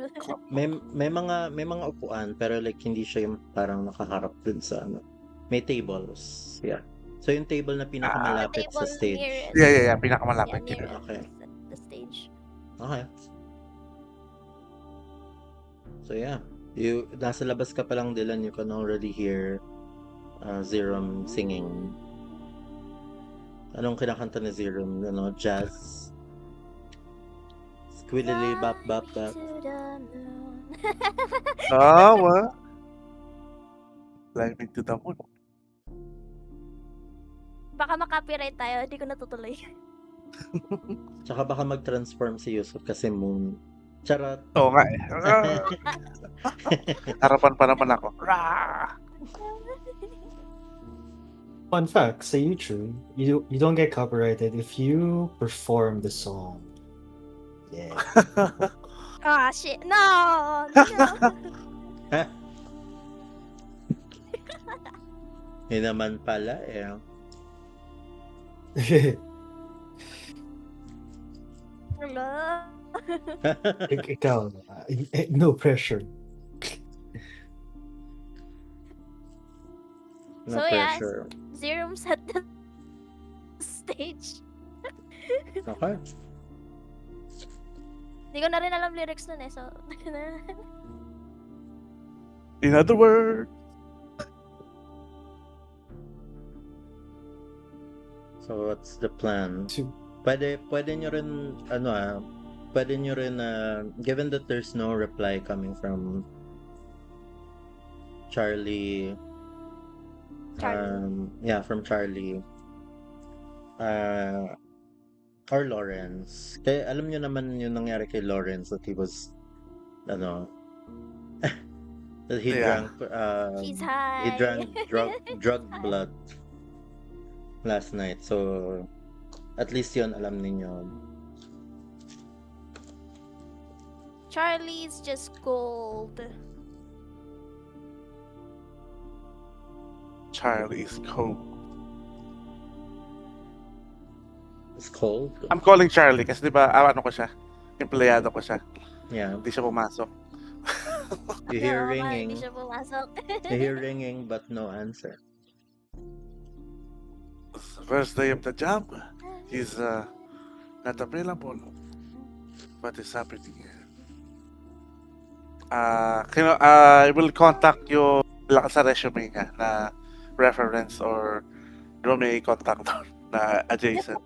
May mga upuan pero like hindi siya yung parang nakaharap dun sa ano. May tables. Yeah. So yung table na The pinakamalapit sa table stage. Yeah, nearest. Yeah, pinakamalapit yun. nearest Okay. the stage. Okay. So yeah. Nasa labas ka pa lang, Dylan, you can already hear Zerum singing. Anong kinakanta ni Zerum? Ano, jazz? Squillily bop bop Fly me bop. to the moon. What? Fly me to the moon. Baka makopyright tayo, hindi ko natutuloy. Tsaka baka mag-transform si Yusuf kasi moon. Charot. Oo nga eh. Harapan pa naman ako. Rah! Fun fact, sa YouTube, you don't get copyrighted if you perform the song. Yeah. Ah, shit. No! No! Yun naman pala eh. Hello? Ikaw, no pressure. No So, yeah, pressure. Zerum set the stage. Okay. Hindi ko na rin alam lyrics nun eh, so... In other words, So what's the plan? To- Pwede nyo rin, pwede nyo rin, given that there's no reply coming from Charlie, from Charlie, or Lawrence. Kaya alam nyo naman yung nangyari kay Lawrence, that he was, that he Yeah. drank, He's he high. drank drug blood last night. So, at least yun alam ninyo. Charlie's just gold. Charlie's cold. It's cold. I'm calling Charlie kasi di ba, ano ko siya? Empleyado ko siya. Yeah. Hindi siya pumasok. You hear Oo nga, ringing. Hindi siya pumasok. You hear ringing but no answer. It's the first day of the job. He's not available. What is happening? I will contact you lang sa resume niya na reference or may contact doon na adjacent.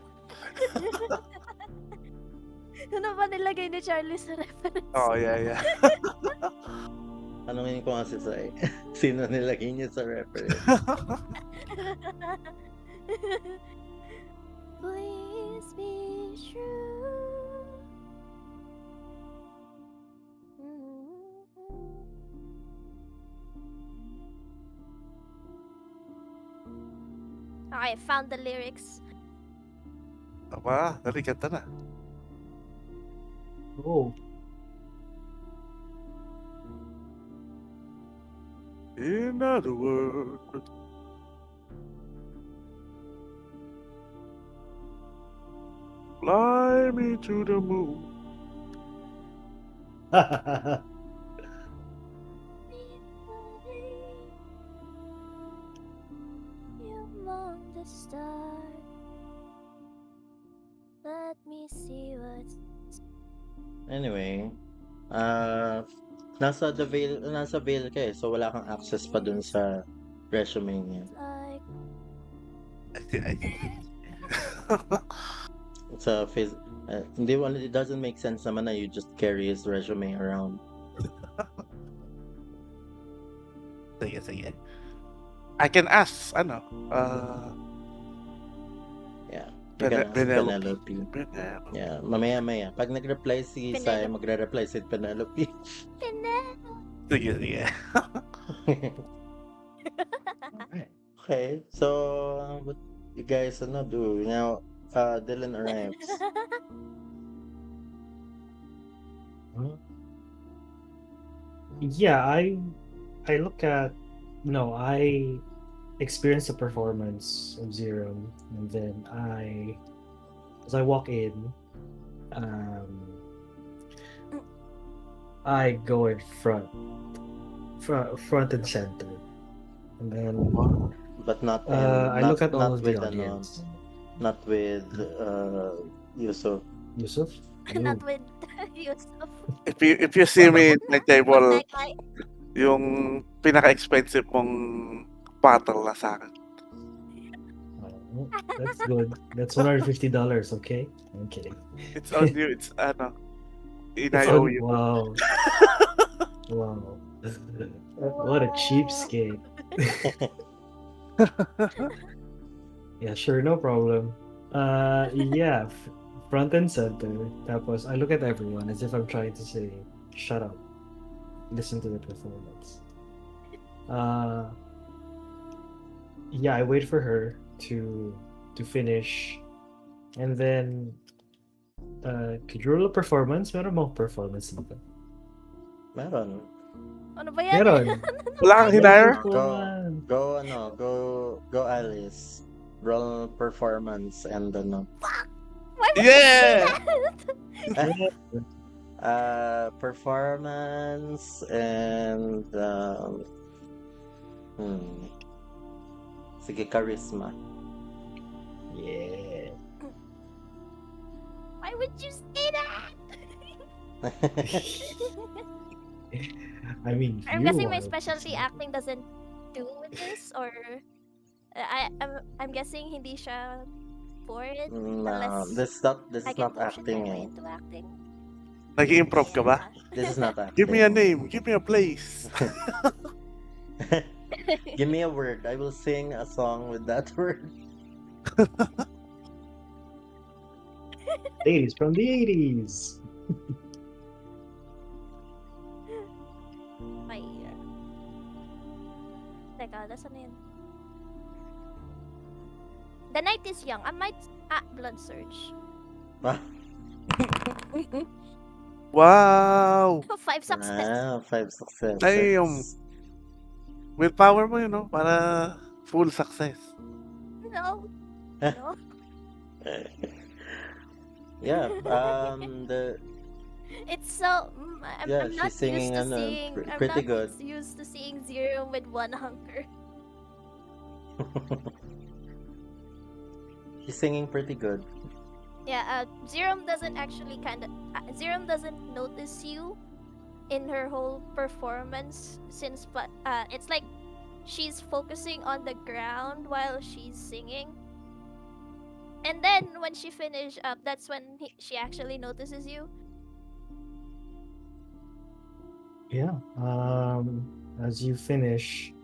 Ano ba nilagay ni Charlie sa reference? Oh, yeah. Tanungin ko nga si Sai. Sino nilagay niya sa reference? Please be true. Okay, found the lyrics. Aba, dali kanta na. Oh. In other words, fly me to the moon. Among the stars, let me see what's Anyway, nasa Vail ka eh, so wala kang access pa dun sa resume niya. like. Sa it doesn't make sense naman na you just carry his resume around. Sige. I can ask, Yeah. You can ask Penelope. Penelope. Yeah, mamaya. Pag nag-reply si Sai, Penelope. magre-reply si Penelope. Sige. Okay, so what you guys do now? Dylan arrives. Yeah, I look at I experience the performance of Zero, and then I as I walk in, I go in front and center, and then But not in I look at all not of the with audience. not with Yusuf. Yusuf, Not you. with Yusuf. If you see me in my Pag table, nag-eye. yung pinaka-expensive kong bottle na sa akin. Oh, that's good. That's $150. Okay, I'm kidding. It's on you. It's ano. It's Inayo on. you. Wow, wow. What a cheapskate. Yeah, sure, no problem. Yeah, front and center. Tapos I look at everyone as if I'm trying to say, "Shut up, listen to the performance." Uh, yeah, I wait for her to finish, and then could you roll a performance? Meron bang performance dito? Meron. Ano ba yan? Meron. Wala kang May hinire? performance. Go Alice. Roll performance and Why would Yeah! you say that? performance and sige, charisma. Yeah. Why would you say that? I mean, I'm you guessing my wanted to specialty say it. acting doesn't do with this, or I'm guessing hindi siya for it No, unless this I is can not motion acting. my way into acting. Nag-improv ka ba? Yeah. This is not acting. Give me a name. Give me a place. Give me a word. I will sing a song with that word. Ladies from the 80s. Ay. Teka, nasa na yun? The night is young. I might... blood surge. Wow! 5 success. 5 successes. Damn. Willpower mo yun, no? Para full success. No. No. Yeah. The It's so... Yeah, I'm not she's singing, used to ano, seeing... I'm pretty not good. used to seeing Zero with one hunger. she's singing pretty good. Yeah, Zerum doesn't actually Zerum doesn't notice you in her whole performance since it's like she's focusing on the ground while she's singing. And then when she finished up, that's when she actually notices you. Yeah. As you finish,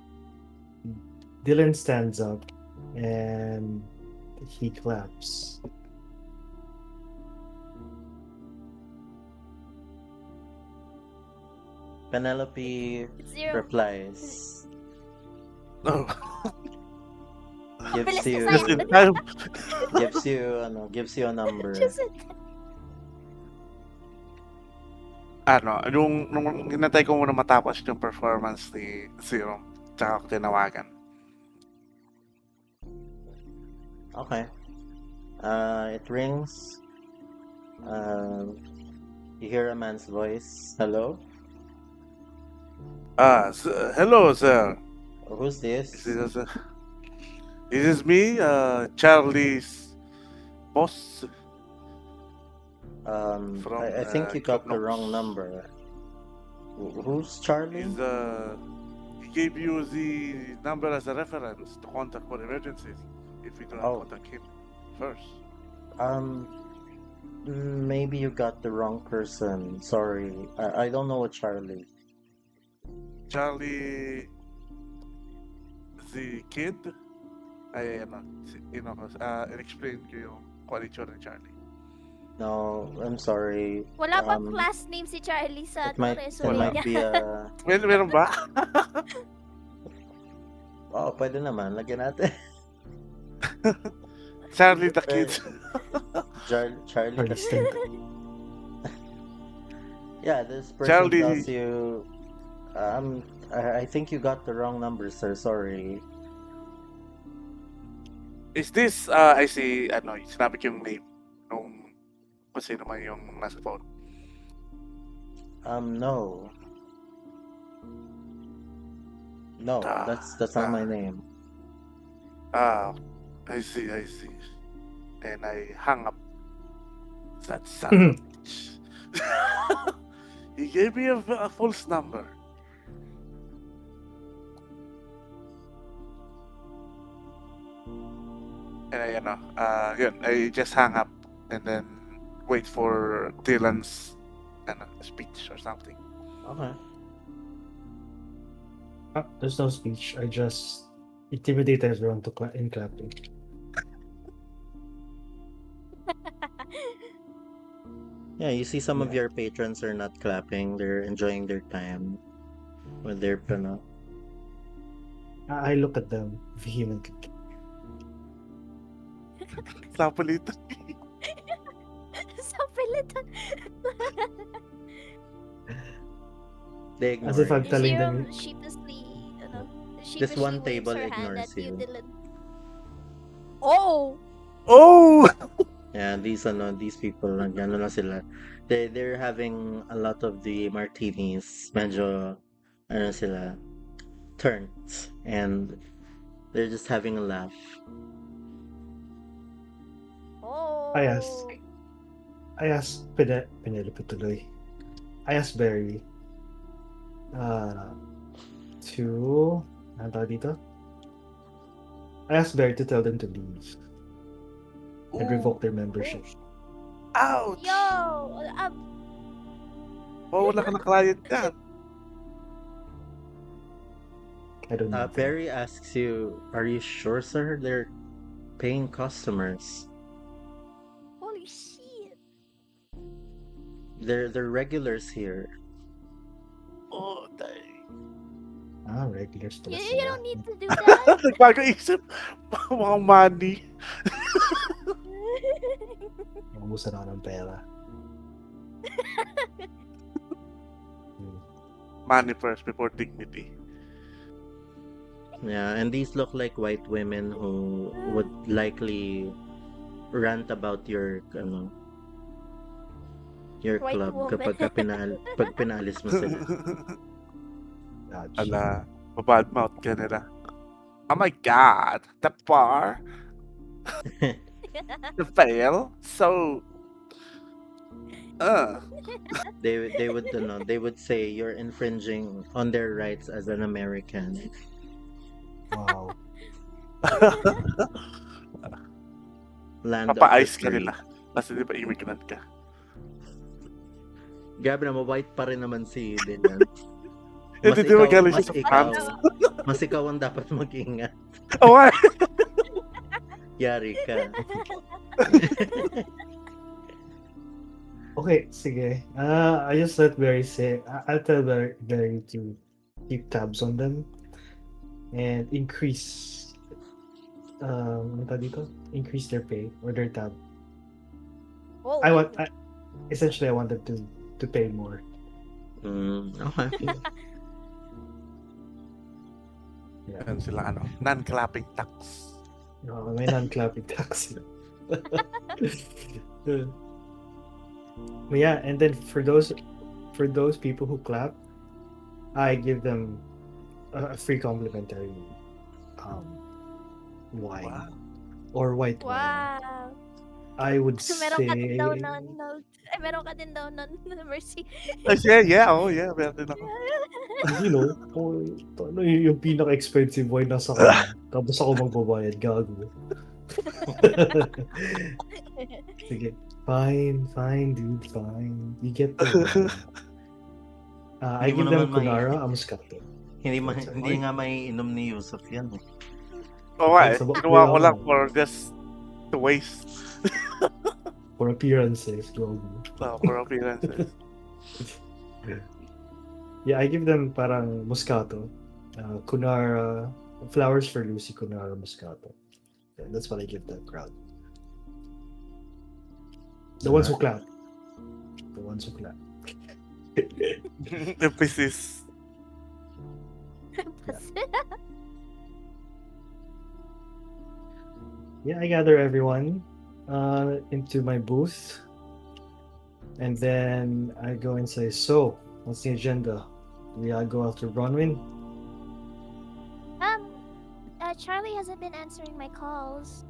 Dylan stands up and he claps. Penelope Zero. replies, No. gives Bilis you na sa'yo. gives you a number. Just it. Nung hinantay ko muna matapos yung performance ni Zero, tsaka ako tinawagan. Okay. It rings. You hear a man's voice. Hello? Hello, sir. Who's this? This is me, Charlie's boss. I think you got the wrong number. Who's Charlie? He gave you the number as a reference to contact for emergencies if we do not contact him first. Maybe you got the wrong person. Sorry. I don't know a Charlie. Charlie, the kid, explain ko yung quality ni Charlie. No, I'm sorry. Wala bang class name si Charlie sa It might resume niya? be a... Meron ba? pwede naman. Lagyan natin. Charlie the kid. Charlie the Artistic. Yeah, this person Charlie. tells you, I think you got the wrong number, sir. Sorry. Is this, I see, sinabi ko yung name ng kung sino man yung nasa phone. No. No, that's not my name. I see. And I hung up. That son of a bitch. He gave me a false number. And yun, I just hung up and then wait for Dylan's speech or something. Okay. There's no speech. I just intimidate everyone in clapping. Yeah, you see some of Yeah. your patrons are not clapping. They're enjoying their time with their I look at them vehemently. Sapalitan. Sa pilitan. They ignore As if I'm you. telling Jerome them. sheepishly, This one waves table her hand ignores at you, you. Dylan. Oh! Oh! Yeah, these people ano na sila. They're having a lot of the martinis. Medyo ano sila turns and they're just having a laugh. Oh! I asked Penelope tuloy. I asked Barry to ano tawag dito? I asked Barry to tell them to leave and revoke their membership. Ouch! Yo! Wala ka na client yan. I don't know. Barry asks you, "Are you sure, sir? They're paying customers. Holy shit! They're regulars here." Oh, dang. Regulars pala You sila. don't need to do that. Nagbago isip. Mga money. Naubusan ako ng pera. Money first before dignity. Yeah, and these look like white women who would likely rant about your White club woman. pag pinalis mo sila. Gotcha. Ala, mabadmouth ka nila. Oh my god, the bar, the fail, so They would say you're infringing on their rights as an American. Wow. Land of the papa-ice ka free. nila. Kasi di ba immigrant ka? Grabe naman, white pa rin naman si Dylan. Hindi di ba galing siya sa France? Mas ikaw ang dapat mag-ingat. Oh, why? Yari ka. Okay, sige. I just let Barry say. I'll tell Barry to keep tabs on them and increase. Ano tawag dito? Increase their pay or their tab. Oh, Essentially, I want them to pay more. Okay. Yeah. Yan sila non-clapping tax. May non-clapping tax. But yeah, and then for those people who clap, I give them a free complimentary wine Wow. or white wine. wow. I would Meron ka din say daw meron ka din daw mercy. Yeah, meron din ako. yung pinaka-expensive wine nasa kanya. Tapos ako magbabayad, gago. Sige. Fine, dude, fine. You get the wine. I Hindi mo give them naman Kunara, a Moscato. Hindi nga may inom ni Yusuf yan. Oo nga eh. Sabak Kinuha ko ko lang lang. for just to waste. For appearances, gago. For appearances. Yeah, I give them parang Moscato. Kunara, Flowers for Lucy, Kunara, Moscato. Yeah, that's what I give the crowd. The ones who clap. Emphasis. Yeah, I gather everyone into my booth. And then I go and say, "So, what's the agenda? Do we go after Bronwyn?" Charlie hasn't been answering my calls.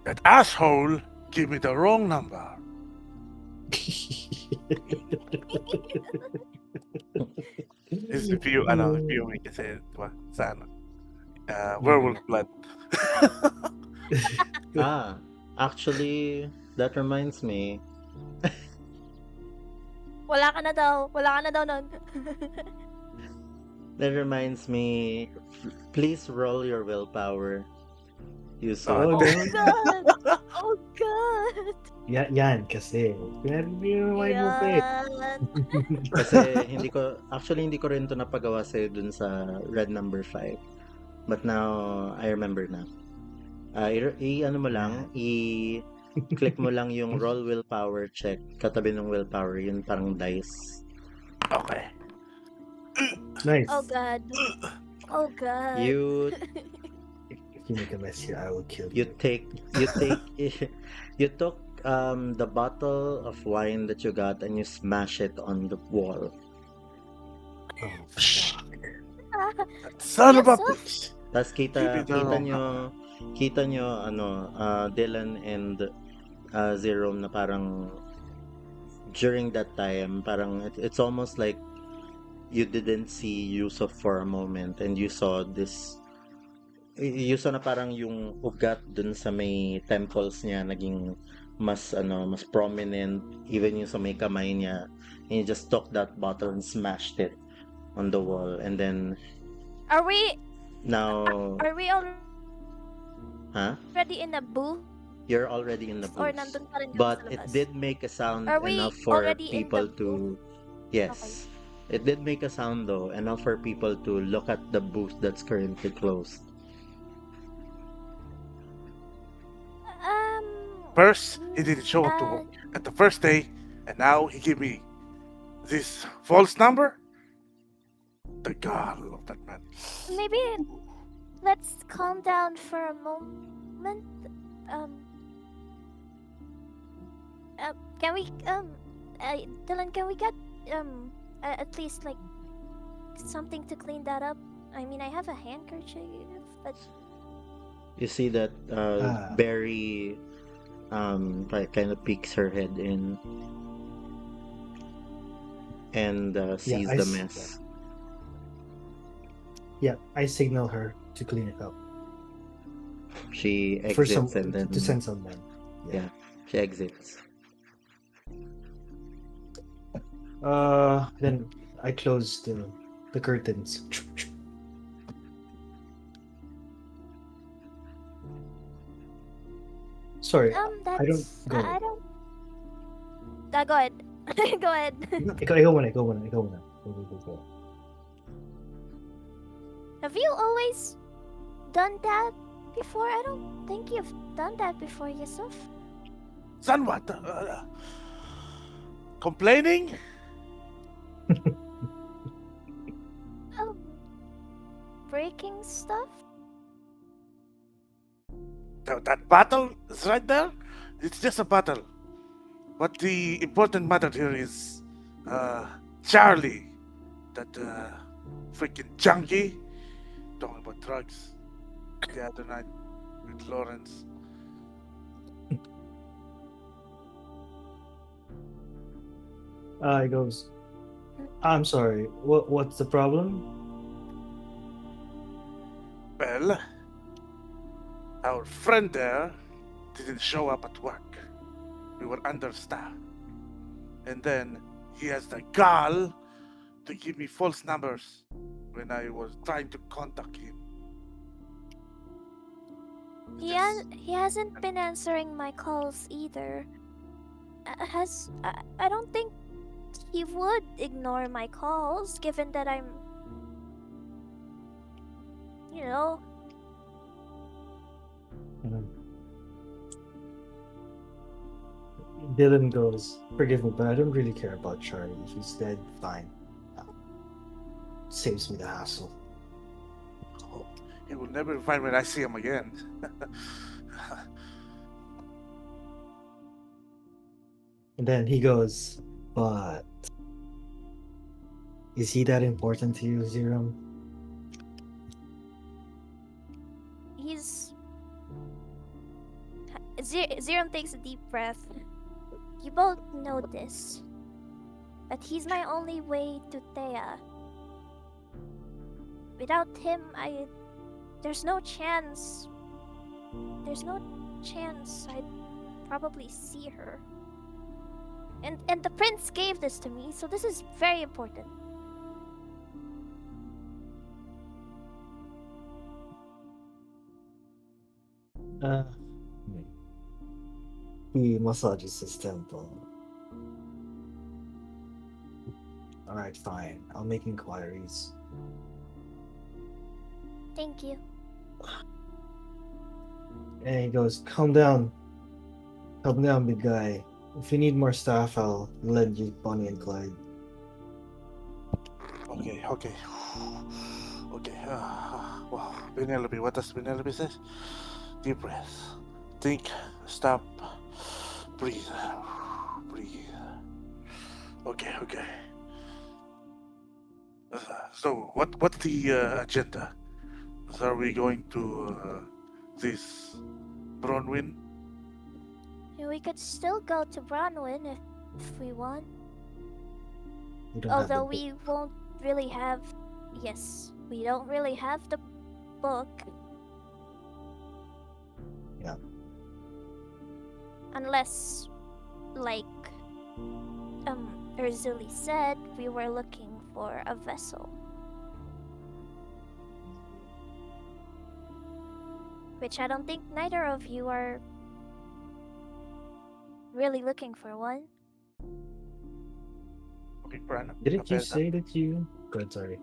That asshole gave me the wrong number. Is POV kasi, diba? Sa ano? Werewolf blood. Ah, actually, that reminds me. Wala ka na daw. Wala ka na daw nun. That reminds me. Please roll your willpower. You Oh, saw. Oh, Oh no. God! Oh God! Yan kasi. Pinaremind mo pa eh. Yan. Kasi hindi ko rin to napagawa sa'yo dun sa red number 5. But now, I remember na. Ano mo lang, click mo lang yung roll willpower check. Katabi ng willpower, yun parang dice. Okay. Nice. Oh God. Oh God. You If you make a mess here, I will kill you you. take you took the bottle of wine that you got and you smash it on the wall. Oh, fuck. Son of a Yes, bitch. Tapos Give me the wrong kita nyo Dylan and Zero na parang during that time parang it's almost like you didn't see Yusuf for a moment and you saw na parang yung ugat dun sa may temples niya naging mas prominent, even yung sa may kamay niya, and you just took that bottle and smashed it on the wall. And then Are we now huh? already in a booth? You're already in the Or booth. nandun pa rin kami But sa it labas? did make a sound Are we enough for already in people the to yes. It did make a sound though, enough for people to look at the booth that's currently closed. First, he didn't show up to work at the first day, and now he gave me this false number. The God of that man. Maybe let's calm down for a moment. Can we Dylan, can we get at least like something to clean that up? I mean, I have a handkerchief, but You see that Barry kind of peeks her head in and sees the mess. Yeah, I signal her to clean it up. She For exits some and then to send someone. yeah, she exits. Then I close the curtains. Sorry, that's I don't go. I don't. Go ahead. Go ahead. Ikaw muna. Go. Have you always done that before? I don't think you've done that before, Yusuf. Son, what? Complaining? Breaking stuff? That battle is right there. It's just a battle. But the important matter here is Charlie, that freaking junkie, talking about drugs the other night with Lawrence. He goes, I'm sorry. What's the problem? Well, our friend there didn't show up at work. We were understaffed. And then he has the gall to give me false numbers when I was trying to contact him. He hasn't been answering my calls either. I don't think he would ignore my calls, given that I'm, you know. Dylan goes, forgive me, but I don't really care about Charlie. If he's dead, fine. Saves me the hassle. Oh, he will never find when I see him again. And then he goes, but is he that important to you, Zero? He's. Zerum takes a deep breath. You both know this, but he's my only way to Thea. Without him, there's no chance. There's no chance I'd probably see her. And the prince gave this to me, so this is very important. Uh, he massages his temple. Alright, fine. I'll make inquiries. Thank you. And he goes, calm down. Calm down, big guy. If you need more staff, I'll lend you Bonnie and Clyde. Okay. Okay. Wow. Penelope, what does Penelope say? Deep breath. Think. Stop. Breathe. Breathe. Okay. So, what's the agenda? So are we going to this Bronwyn? We could still go to Bronwyn if we want. We don't have the Although book. we won't really have. Yes, we don't really have the book. Yeah. Unless, like, Urzuli said, we were looking for a vessel. Which I don't think neither of you are really looking for one. Looking for an Didn't you vessel? say that you... Good, sorry.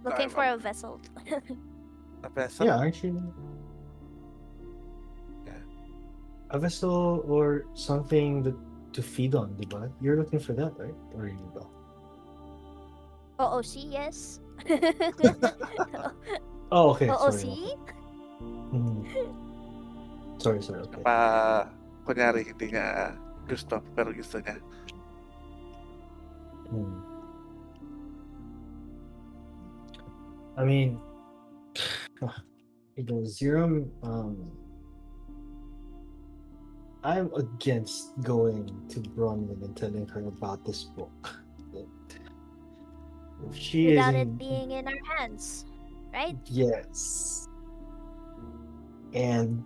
Looking for a vessel. A vessel? Yeah, aren't you? Yeah. A vessel or something to feed on, diba? You're looking for that, right? Or you go? OOC, yes. Oh, okay. Sorry. OOC? Okay. Mhm. Sorry. Okay. Kunyari hindi niya gusto, pero gusto niya. Hmm. I mean, it goes Zero. I'm against going to Bronwyn and telling her about this book. If she Without isn't, it being in our hands, right? yes, and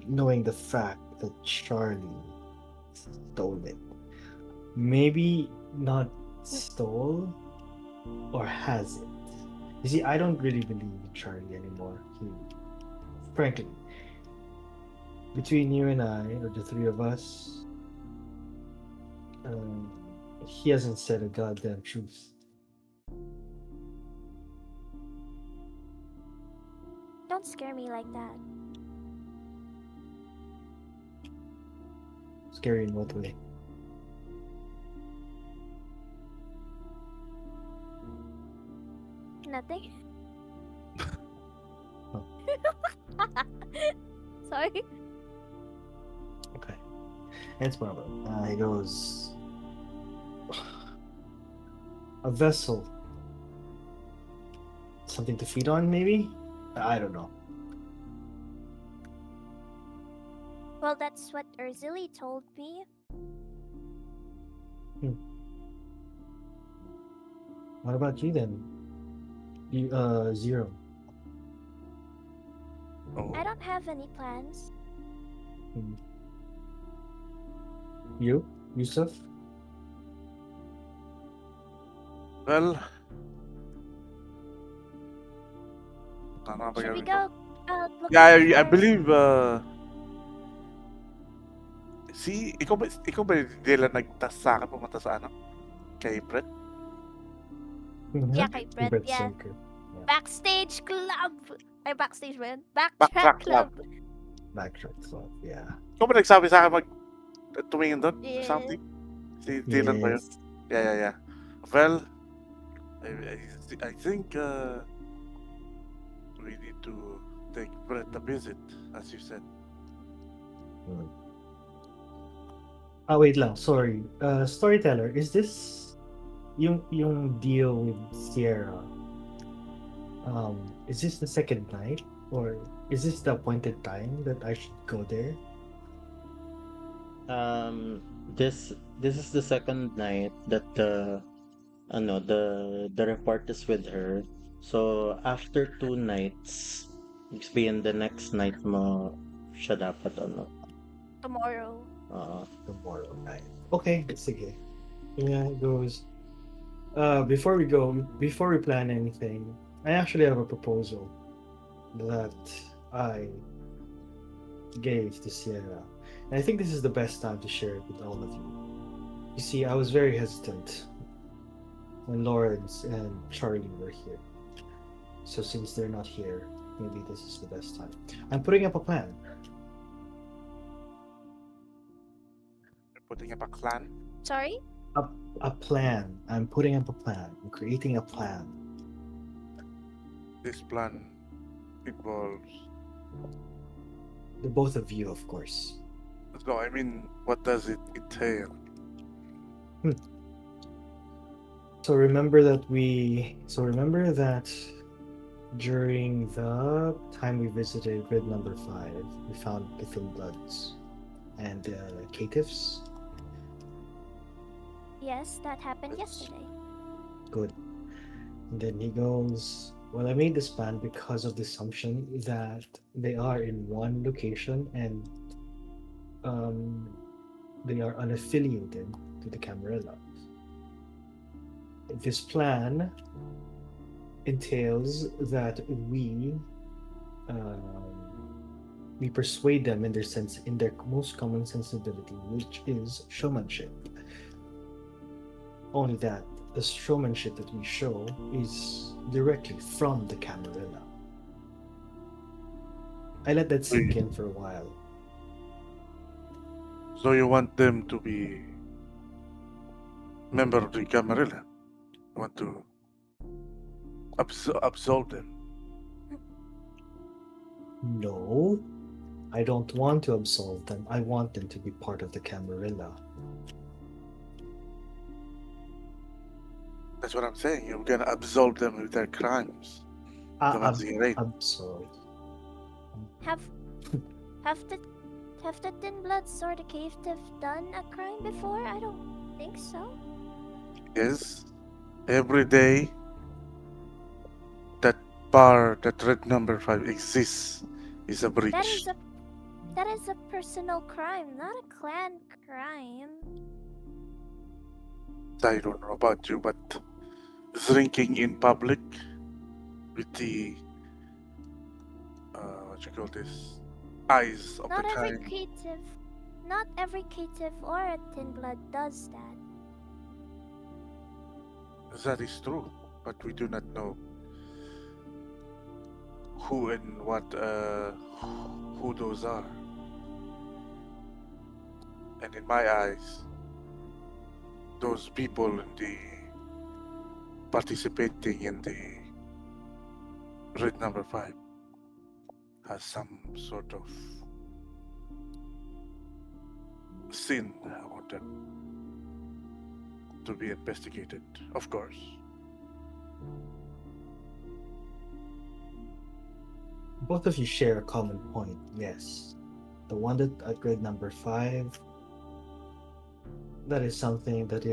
knowing the fact that Charlie stole it, maybe not stole or has it. You see, I don't really believe in Charlie anymore. Frankly, between you and I, or the three of us, he hasn't said a goddamn truth. Don't scare me like that. Scary in what way? Nothing. Oh. Sorry. Okay. It's problem. He goes. A vessel. Something to feed on, maybe? I don't know. Well, that's what Urzili told me. What about you then? You, Zero. Oh. I don't have any plans. You, Yusuf? Well, Should we go look Yeah, I for- believe ikaw ba nila nagtas sa akin pumunta sa ano? Kay Brett? Yeah, kay Brett, Brett yeah. Sinker. Backstage club! Ay, backstage ba yun? Backtrack Backtrack club! Backtrack club, yeah. Ikaw ba nagsabi sa akin tumingin doon? Yeah. Something? Si Dylan ba yun? Yes. Yeah. Well, I think we need to take Brett a visit, as you said. Wait lang, sorry. Storyteller, is this yung deal with Sierra? Is this the second night, or is this the appointed time that I should go there? This is the second night that the report is with her. So after 2 nights, explain the next night mo siya dapat Tomorrow. Tomorrow night. Okay, sige. Yeah, it goes. Before we plan anything, I actually have a proposal that I gave to Sierra. And I think this is the best time to share it with all of you. You see, I was very hesitant when Lawrence and Charlie were here. So since they're not here, maybe this is the best time. I'm putting up a plan. Putting up a clan. Sorry? A plan. I'm putting up a plan. I'm creating a plan. This plan involves. The both of you, of course. No, I mean, what does it entail? So remember that during the time we visited grid number 5, we found the Thin Bloods and caitiffs. Yes, that happened yesterday. Good. And then he goes, well, I made this plan because of the assumption that they are in one location and they are unaffiliated to the Camarilla. This plan entails that we persuade them in their most common sensibility, which is showmanship. Only that the showmanship that we show is directly from the Camarilla. I let that sink in for a while. So you want them to be member of the Camarilla? You want to absolve them? No, I don't want to absolve them. I want them to be part of the Camarilla. That's what I'm saying. You're gonna absolve them of their crimes. Absolve. Have the Thin Bloods or the Caitiff done a crime before? I don't think so. Yes. Every day that bar, that red number 5 exists is a breach. That is a personal crime, not a clan crime. I don't know about you, but drinking in public with the what you call this, eyes of Not the every kind. caitiff or a Thin Blood does that. That is true, but we do not know who and what who those are. And in my eyes, those people in the participating in the red number 5 has some sort of sin on them to be investigated, of course. Both of you share a common point, yes. The one that at grade number 5, that is something that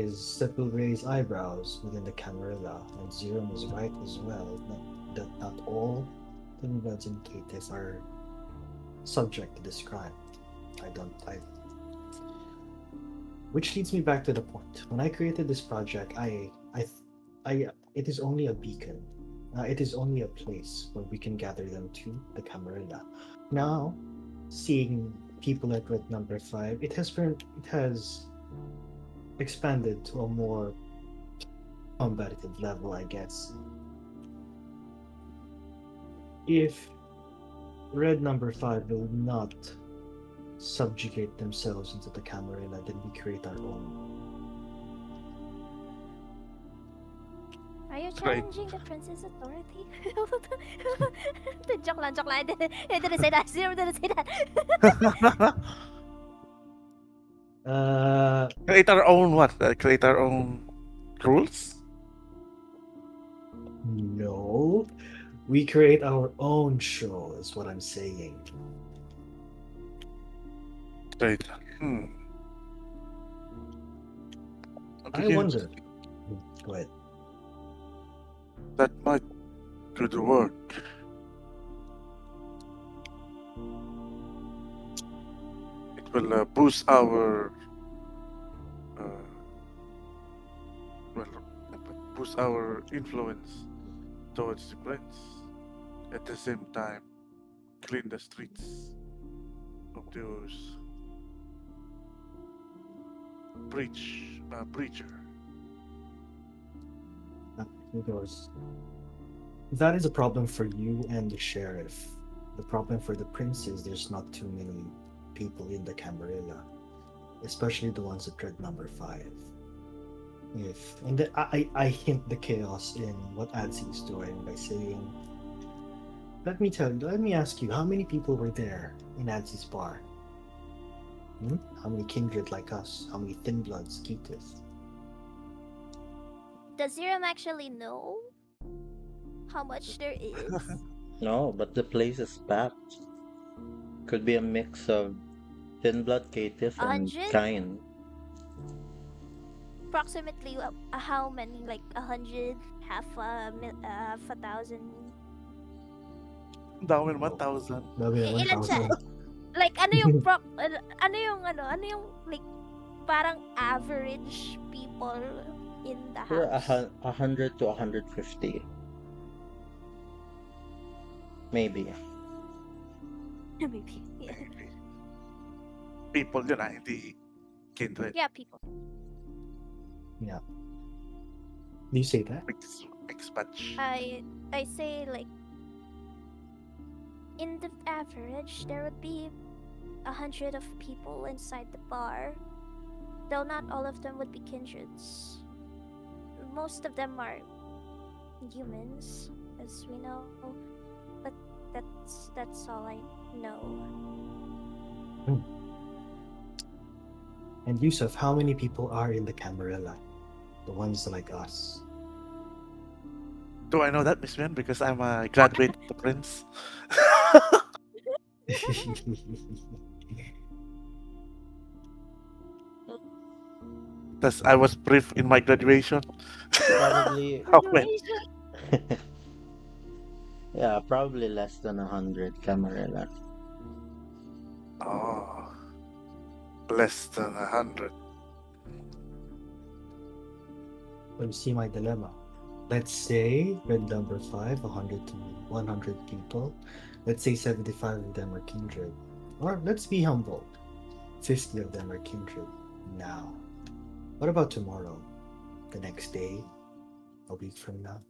will raise eyebrows within the Camarilla, and Zero is right as well. That not all Thin Bloods and caitiffs are subject to this crime. Which leads me back to the point. When I created this project, it is only a beacon. It is only a place where we can gather them to the Camarilla. Now, seeing people at red number 5, it has expanded to a more combative level, I guess. If red number 5 will not subjugate themselves into the Camarilla, then we create our own. Are you Right. challenging the prince's authority? Joke lang. I didn't say that. Zero didn't say that. Create our own what? Create our own rules? No. We create our own show, is what I'm saying. Right. Hmm. I Because wonder. Go ahead. that might do the work. It will boost our well, boost our influence towards the prince. At the same time, clean the streets of those breacher. He goes, that is a problem for you and the sheriff. The problem for the prince is there's not too many people in the Camarilla, especially the ones at tread number 5. I hint the chaos in what Adzi is doing by saying, let me ask you, how many people were there in Adzi's bar? How many kindred like us? How many thin bloods, Ketis? Does Zerum actually know how much there is? No, but the place is packed. Could be a mix of thin blood caitiff and 100? Kain. Approximately how many? Like 100, half a thousand. Dami naman, 1,000. Dami naman, Ilan siya? 1,000. Like ano yung like parang average people in the We're house. 100 to 150. Maybe. Maybe. Yeah. Maybe. People yun hindi kindred. Yeah, people. Yeah. Do you say that? Mix batch. I say like in the average there would be 100 of people inside the bar. Though not all of them would be kindreds. Most of them are humans, as we know. But that's all I know. And Yusuf, how many people are in the Camarilla? The ones like us. Do I know that, Miss Mian? Because I'm a graduate of the Prince. Thus, I was brief in my graduation. Probably, How many? yeah, probably less than 100 Camarilla. Oh, less than 100. But you see my dilemma. Let's say red number 5, 100 to 100 people. Let's say 75 of them are kindred. Or let's be humble. 50 of them are kindred. Now, what about tomorrow? The next day? A week from now?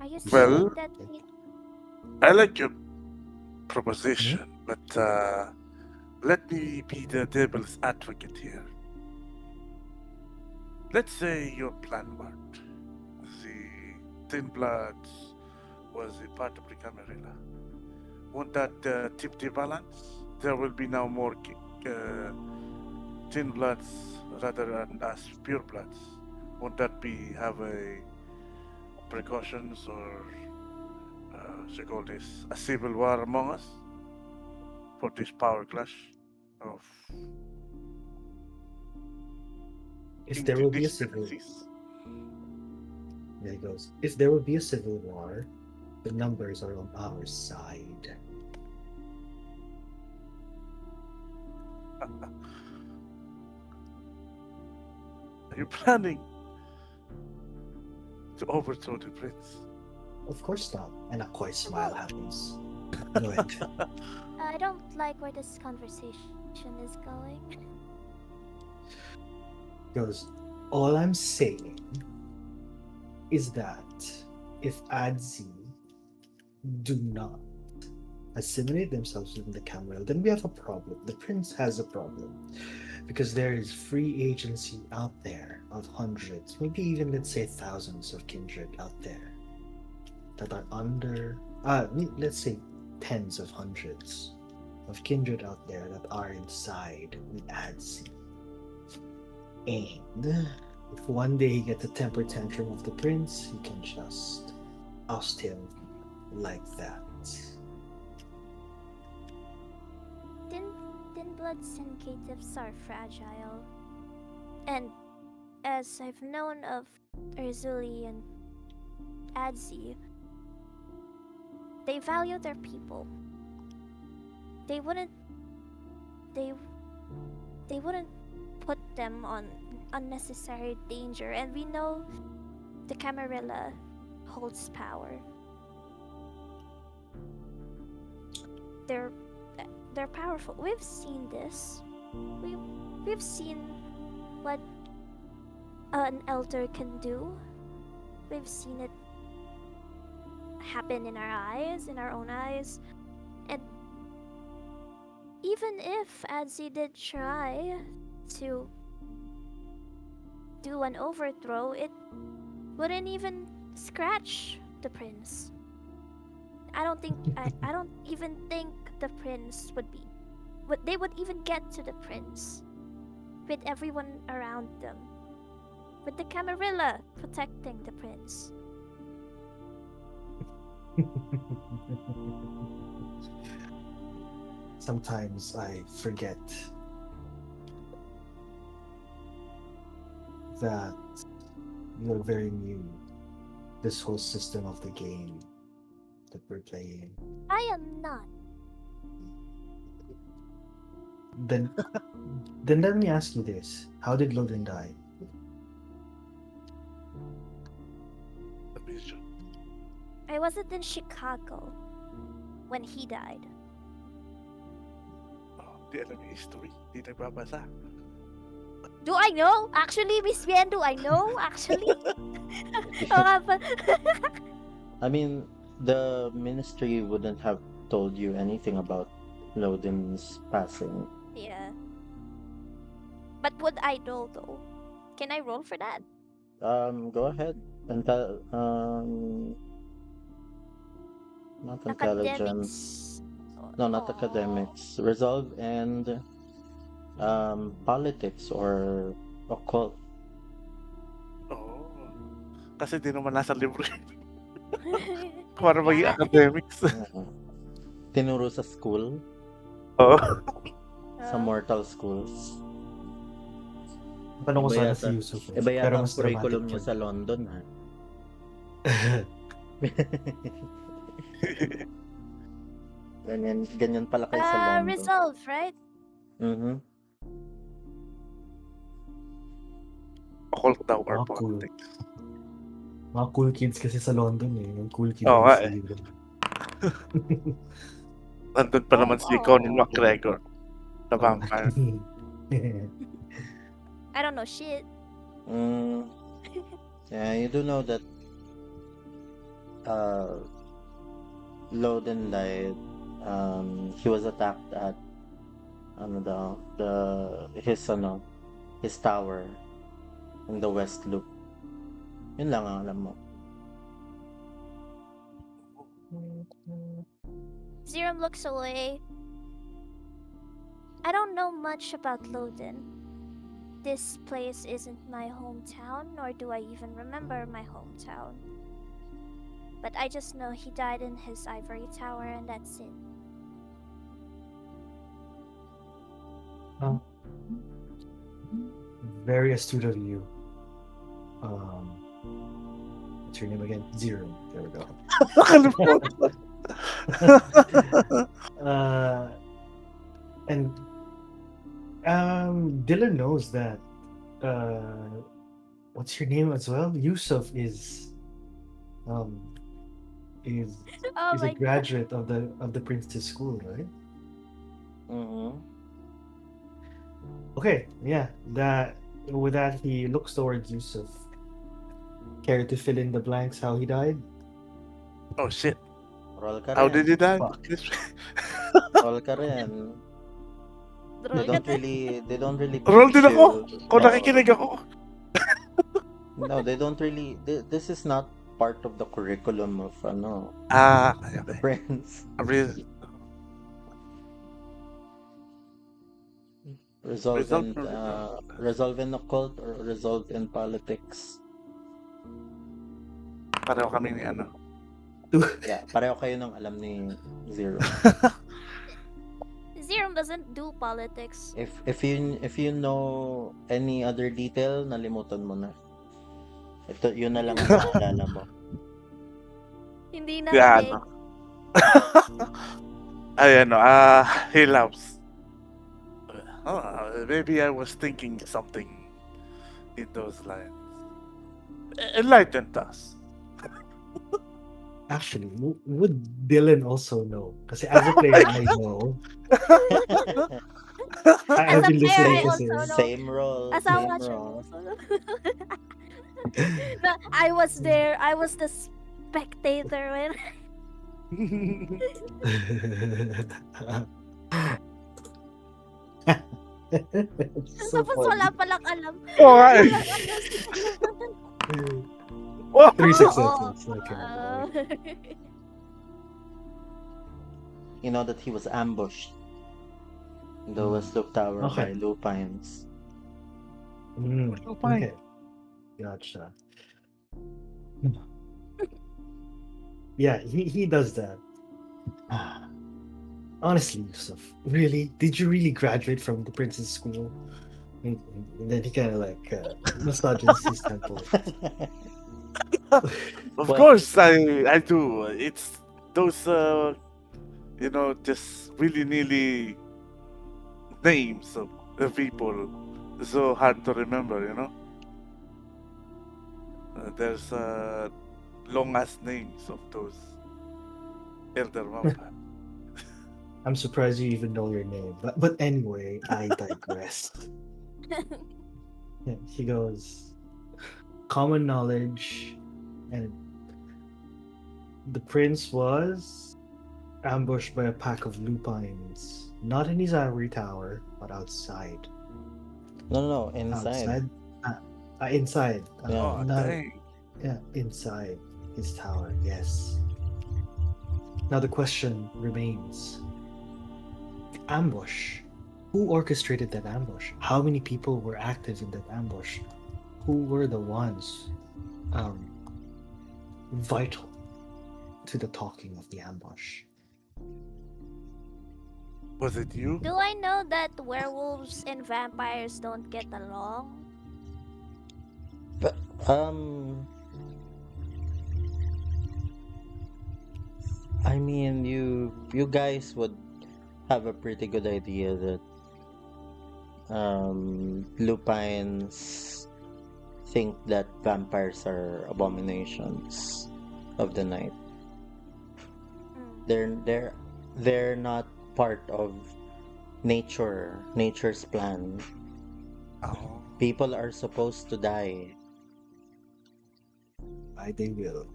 Are you Well- saying that I like your proposition, but let me be the devil's advocate here. Let's say your plan worked. The Thin Bloods was a part of the Camarilla. Won't that tip the balance? There will be now more Thin Bloods rather than us pure bloods. Won't that have a precautions or so call this a civil war among us for this power clash of If there will be a civil inconsistencies? There it goes. If there will be a civil war, the numbers are on our side. Are you planning to overthrow the prince? Of course not. And a quiet smile happens. Go ahead. I don't like where this conversation is going. Goes, all I'm saying is that if Adzi do not assimilate themselves within the Camarilla, then we have a problem. The prince has a problem. Because there is free agency out there of hundreds, maybe even let's say thousands of kindred out there that are under, let's say tens of hundreds of kindred out there that are inside with Adsi. And if one day he gets a temper tantrum of the prince, he can just oust him like that. Thin blood syncatives are fragile. And as I've known of Urzuli and Adzi, they value their people. They wouldn't they wouldn't put them on unnecessary danger, and we know the Camarilla holds power. They're they're powerful. We've seen this. We've seen what an elder can do. We've seen it happen in our own eyes. And even if Adzi did try to do an overthrow, it wouldn't even scratch the prince. I don't even think the prince they would even get to the prince with everyone around them. With the Camarilla protecting the prince. Sometimes I forget that you're very new this whole system of the game that we're playing. I am not. Then let me ask you this. How did Loden die? I wasn't in Chicago when he died. Di alam yung history. Di nagbabasa. Do I know? Actually, Miss Bien, do I know? Actually? Oo nga ba? I mean, the ministry wouldn't have told you anything about Loden's passing. Yeah. But would I know though? Can I roll for that? Go ahead. Not intelligence. Academics. No, not Aw. academics. Resolve and politics or occult. Oo. Kasi di naman nasa libro. Para maging Yeah. academics. Tinuro sa school, Oo. sa mortal schools. Tanong ko Iba sana yata- si Yusuf. Iba yata ang mas curriculum dramatic niyo for sa London, ha? Ganyan pala kayo sa London. Resolve, right? Mm-hmm. Occult daw or Ah, cool. politics. Mga cool kids kasi sa London eh. Yung cool kid Oo na nga sa eh. libro. Nandun pa naman si Conan McGregor. The vampire. I don't know shit. Yeah, you do know that Loden died. He was attacked at his tower in the West Loop. Yun lang ang alam mo. Zerum looks away. I don't know much about Loden. This place isn't my hometown, nor do I even remember my hometown. But I just know he died in his ivory tower, and that's it. Very astute of you. What's your name again? Zero. There we go. And Dylan knows that. What's your name as well? Yusuf is Oh a my graduate of the Princeton School, right? Mm-hmm. Okay, yeah. With that, he looks towards Yusuf. Care to fill in the blanks how he died? Oh shit. Roll ka How rin. did he die? Fuck. Roll ka rin. They don't really Roll din teach ako. you- Kung Oo. nakikinig ako. No, they don't really. This is not part of the curriculum of Okay. Prince. Abri- Resolve Result in or result? resolve in occult or resolve in politics. Pareho kami ni ano. Yeah, pareho kayo nung alam ni Zero. Zero doesn't do politics. If you know any other detail, nalimutan mo na. Ito, yun na lang ang maalala mo. Hindi Yeah, narinig. ano. Ay, ano, he loves. Maybe I was thinking something in those lines. Enlighten us. Actually, would Dylan also know? Because as a player, I know. As I've a been player, listening I to also Zero. know. Same role, As a same watcher, I role. also know. No, I was there. I was the spectator when. It's so Tapos funny. wala palang alam. Oo nga eh. Walang alam. Oh! 3 Oo. successes. Okay. You know that he was ambushed in the West Loop Tower Okay. by lupines. Okay. Gotcha. Yeah, he does that. Honestly, Yusuf, really? Did you really graduate from the Prince's School? And then he kind of like massages his temple. Of Well- course, I do. It's those, just willy-nilly names of the people. So hard to remember, there's long-ass names of those elder vampires. I'm surprised you even know your name. But anyway, I digress. Yeah, he goes, common knowledge, and the prince was ambushed by a pack of lupines, not in his ivory tower, but outside. No, inside. Inside. Yeah. Oh, not- dang. Yeah, inside his tower, yes. Now the question remains. The ambush. Who orchestrated that ambush? How many people were active in that ambush? Who were the ones vital to the talking of the ambush? Was it you? Do I know that werewolves and vampires don't get along? But, I mean, you guys would have a pretty good idea that lupines think that vampires are abominations of the night. Mm. They're not part of nature's plan. Oh. People are supposed to die. They will.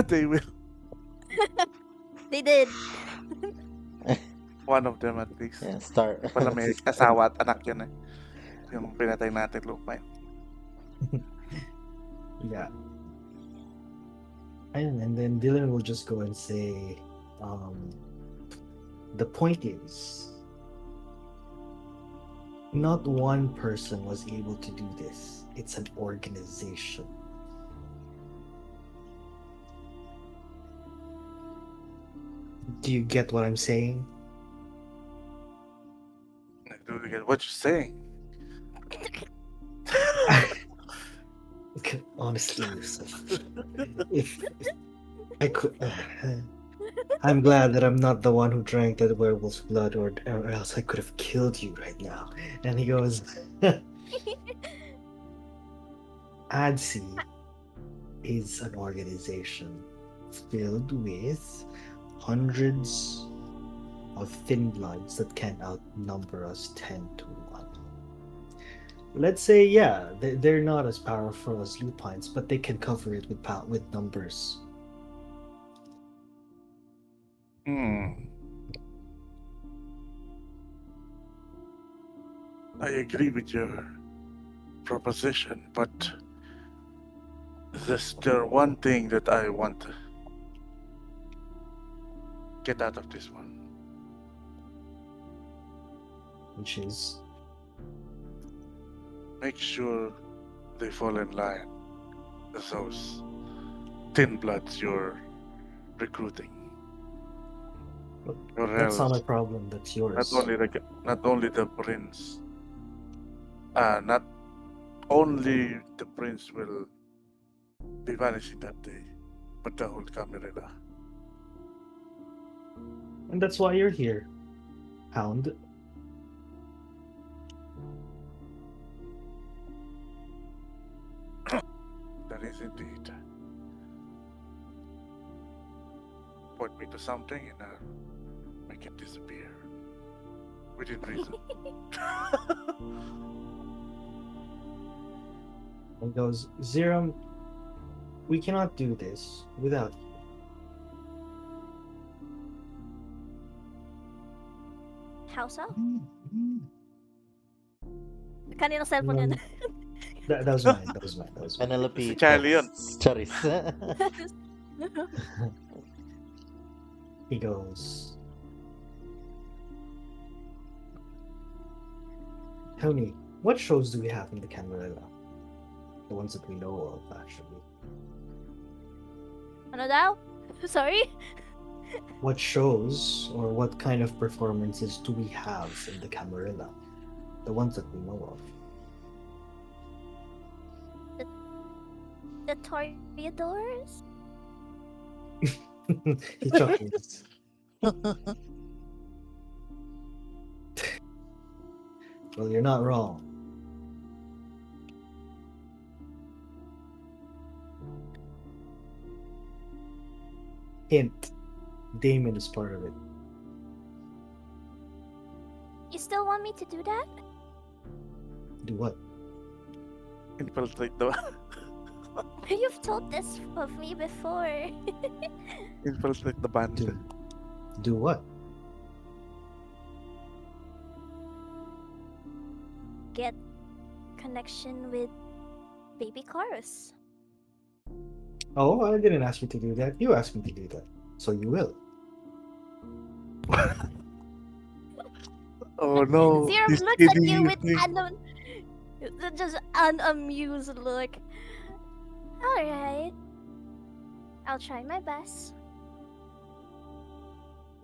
They will. They did. One of them at least. Yeah, Wala may asawa at anak yun eh. Yung pinatay natin lupine. Yeah. And then Dylan will just go and say, the point is, not one person was able to do this. It's an organization. Do you get what I'm saying? I do get what you're saying. Honestly, Yusuf, if I could, I'm glad that I'm not the one who drank that werewolf's blood, or else I could have killed you right now. And he goes, ADSI is an organization filled with hundreds of thin bloods that can outnumber us 10 to 1. Let's say, yeah, they're not as powerful as lupines, but they can cover it with numbers. I agree with your proposition, but there's still one thing that I want to get out of this one. Which is make sure they fall in line with those thin bloods you're recruiting. Or That's not my else, problem. That's yours. not only the prince, not only the prince will be vanishing that day, but the whole Camarilla. And that's why you're here, Hound. That is indeed. Point me to something and I'll make it disappear. Within reason. And goes, Zerum, we cannot do this without you. How so? Kaninong cellphone yan? That was mine. That was mine. That was mine. Penelope Si Charlie yun. texts Charis. He goes, Tony, what shows do we have in the Camarilla? The ones that we know of, actually. Ano daw? Sorry? What shows or what kind of performances do we have in the Camarilla? The ones that we know of. The Toreadors? He chuckles. Well, you're not wrong. Hint. Damon is part of it. You still want me to do that? Do what? Infiltrate the You've told this of me before. infiltrate the band. Do what? Get connection with Baby Chorus. Oh, I didn't ask you to do that. You asked me to do that. So you will. Oh no. Zero he's looks at kidding you with me. just an amused look. Alright. I'll try my best.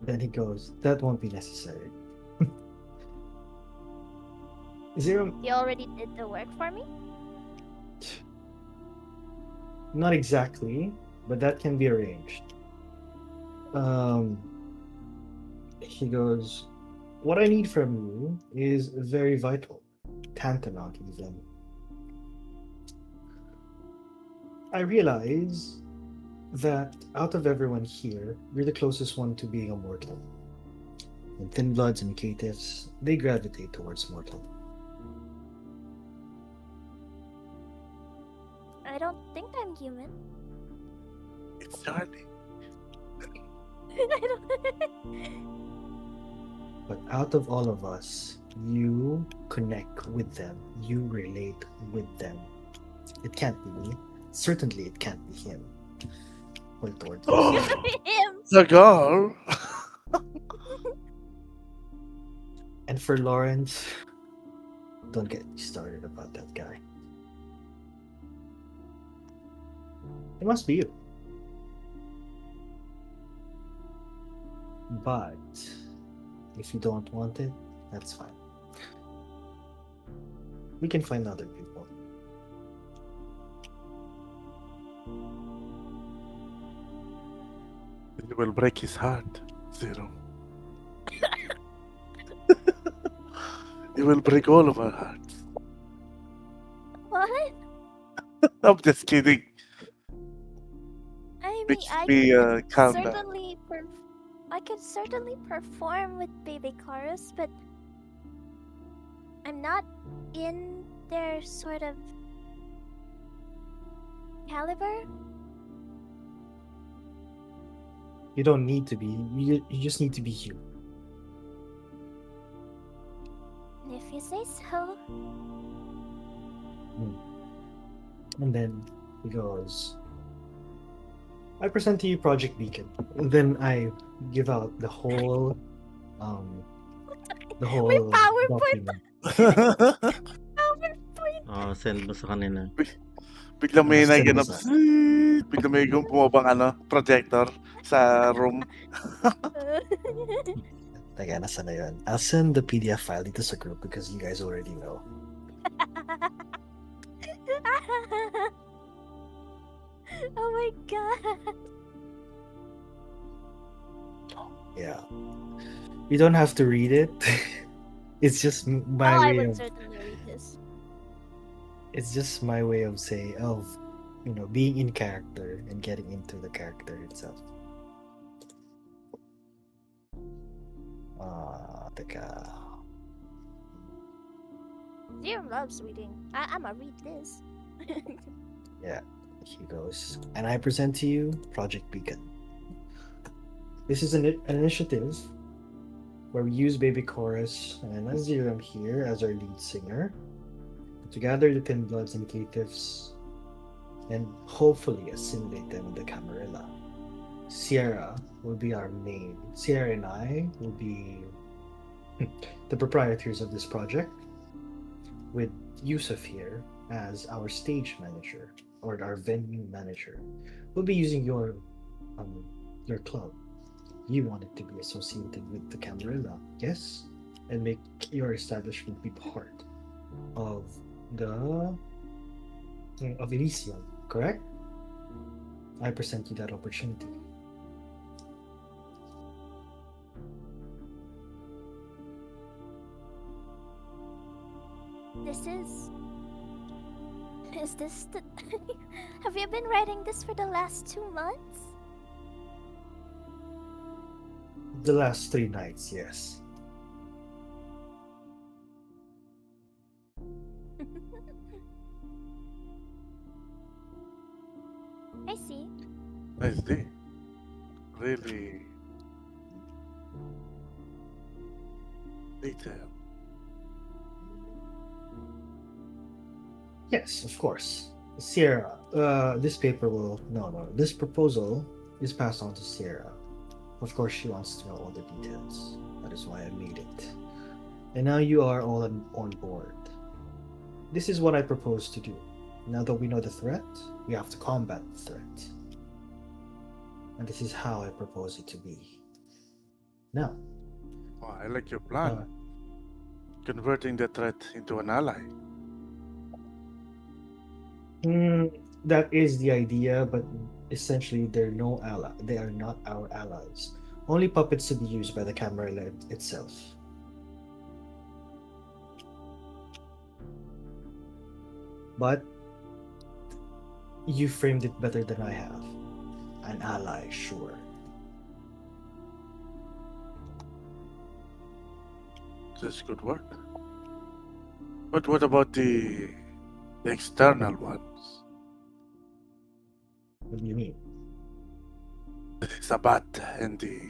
Then he goes, that won't be necessary. Zero, You already did the work for me? not exactly, but that can be arranged. He goes, what I need from you is very vital, tantamount even. I realize that out of everyone here, you're the closest one to being a mortal. And thin bloods and caitiffs, they gravitate towards mortal. I don't think I'm human. It's Charlie. I don't. But out of all of us, you connect with them. You relate with them. It can't be me. Certainly it can't be him. Point towards Him. The girl. And for Lawrence, don't get me started about that guy. It must be you. But if you don't want it, that's fine. We can find other people. You will break his heart, Zero. You will break all of our hearts. What? I'm just kidding. I mean, Makes I me could calm down. I could certainly perform with Baby Chorus, but I'm not in their sort of caliber. You don't need to be. You just need to be you. If you say so. And then he goes, I present to you Project Beacon. And then I give out the whole PowerPoint. document. PowerPoint. Send mo sa kanila. Biglang may Basta naganap. basta. Biglang may bumabang projector sa room. Teka, nasa na yun? I'll send the PDF file dito sa group because you guys already know. Oh my god. Yeah. You don't have to read it. It's just my Oh, I way would of certainly read this. it's just my way of saying of being in character and getting into the character itself. Teka. Zero loves reading. I'ma read this. Yeah, here goes. And I present to you Project Beacon. This is an initiative where we use Baby Chorus and Aziram here as our lead singer to gather the Thin Bloods and Caitiffs and hopefully assimilate them in the Camarilla. Sierra will be our main. Sierra and I will be the proprietors of this project, with Yusuf here as our stage manager or our venue manager. We'll be using your club. You want it to be associated with the Camarilla, yes? And make your establishment be part of Elysium, correct? I present you that opportunity. Is this the... Have you been writing this for the last 2 months? The last 3 nights, yes. I see. I see. Really detailed. Yes, of course. Sierra, this paper will... No. This proposal is passed on to Sierra. Of course, she wants to know all the details. That is why I made it. And now you are all on board. This is what I propose to do. Now that we know the threat, we have to combat the threat. And this is how I propose it to be. Now, Oh, I like your plan. Converting the threat into an ally. that is the idea, but essentially they're no ally. They are not our allies. Only puppets to be used by the Camarilla itself. But you framed it better than I have. An ally, sure. This could work. But what about the external ones? What do you mean? The Sabat and the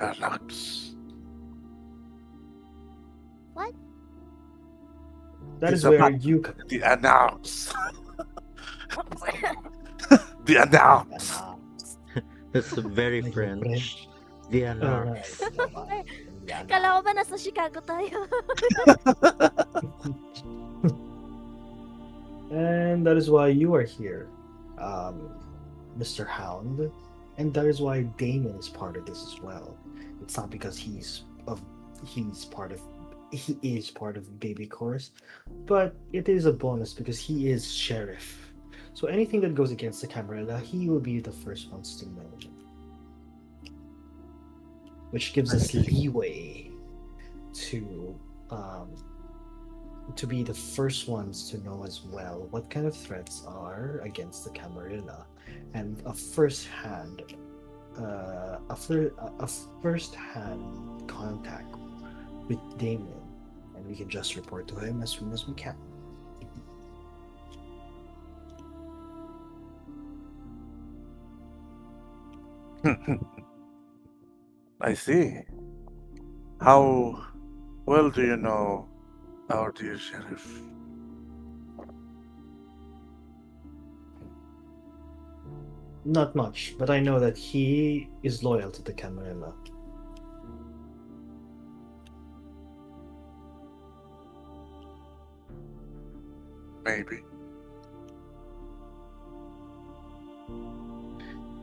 Arnauts. What? That It's is where about- you come The Arnauts. The Arnauts. That's very Like French. French. The Alright. Anarchs. Kala ko ba nasa Chicago tayo? And that is why you are here, Mr. Hound. And that is why Damon is part of this as well. It's not because he is part of Baby Chorus, but it is a bonus because he is sheriff. So anything that goes against the Camarilla, he will be the first ones to know. Which gives us leeway to be the first ones to know as well what kind of threats are against the Camarilla, and a first-hand contact with Damien, and we can just report to him as soon as we can. I see. How well do you know our dear sheriff? Not much, but I know that he is loyal to the Camarilla. Maybe.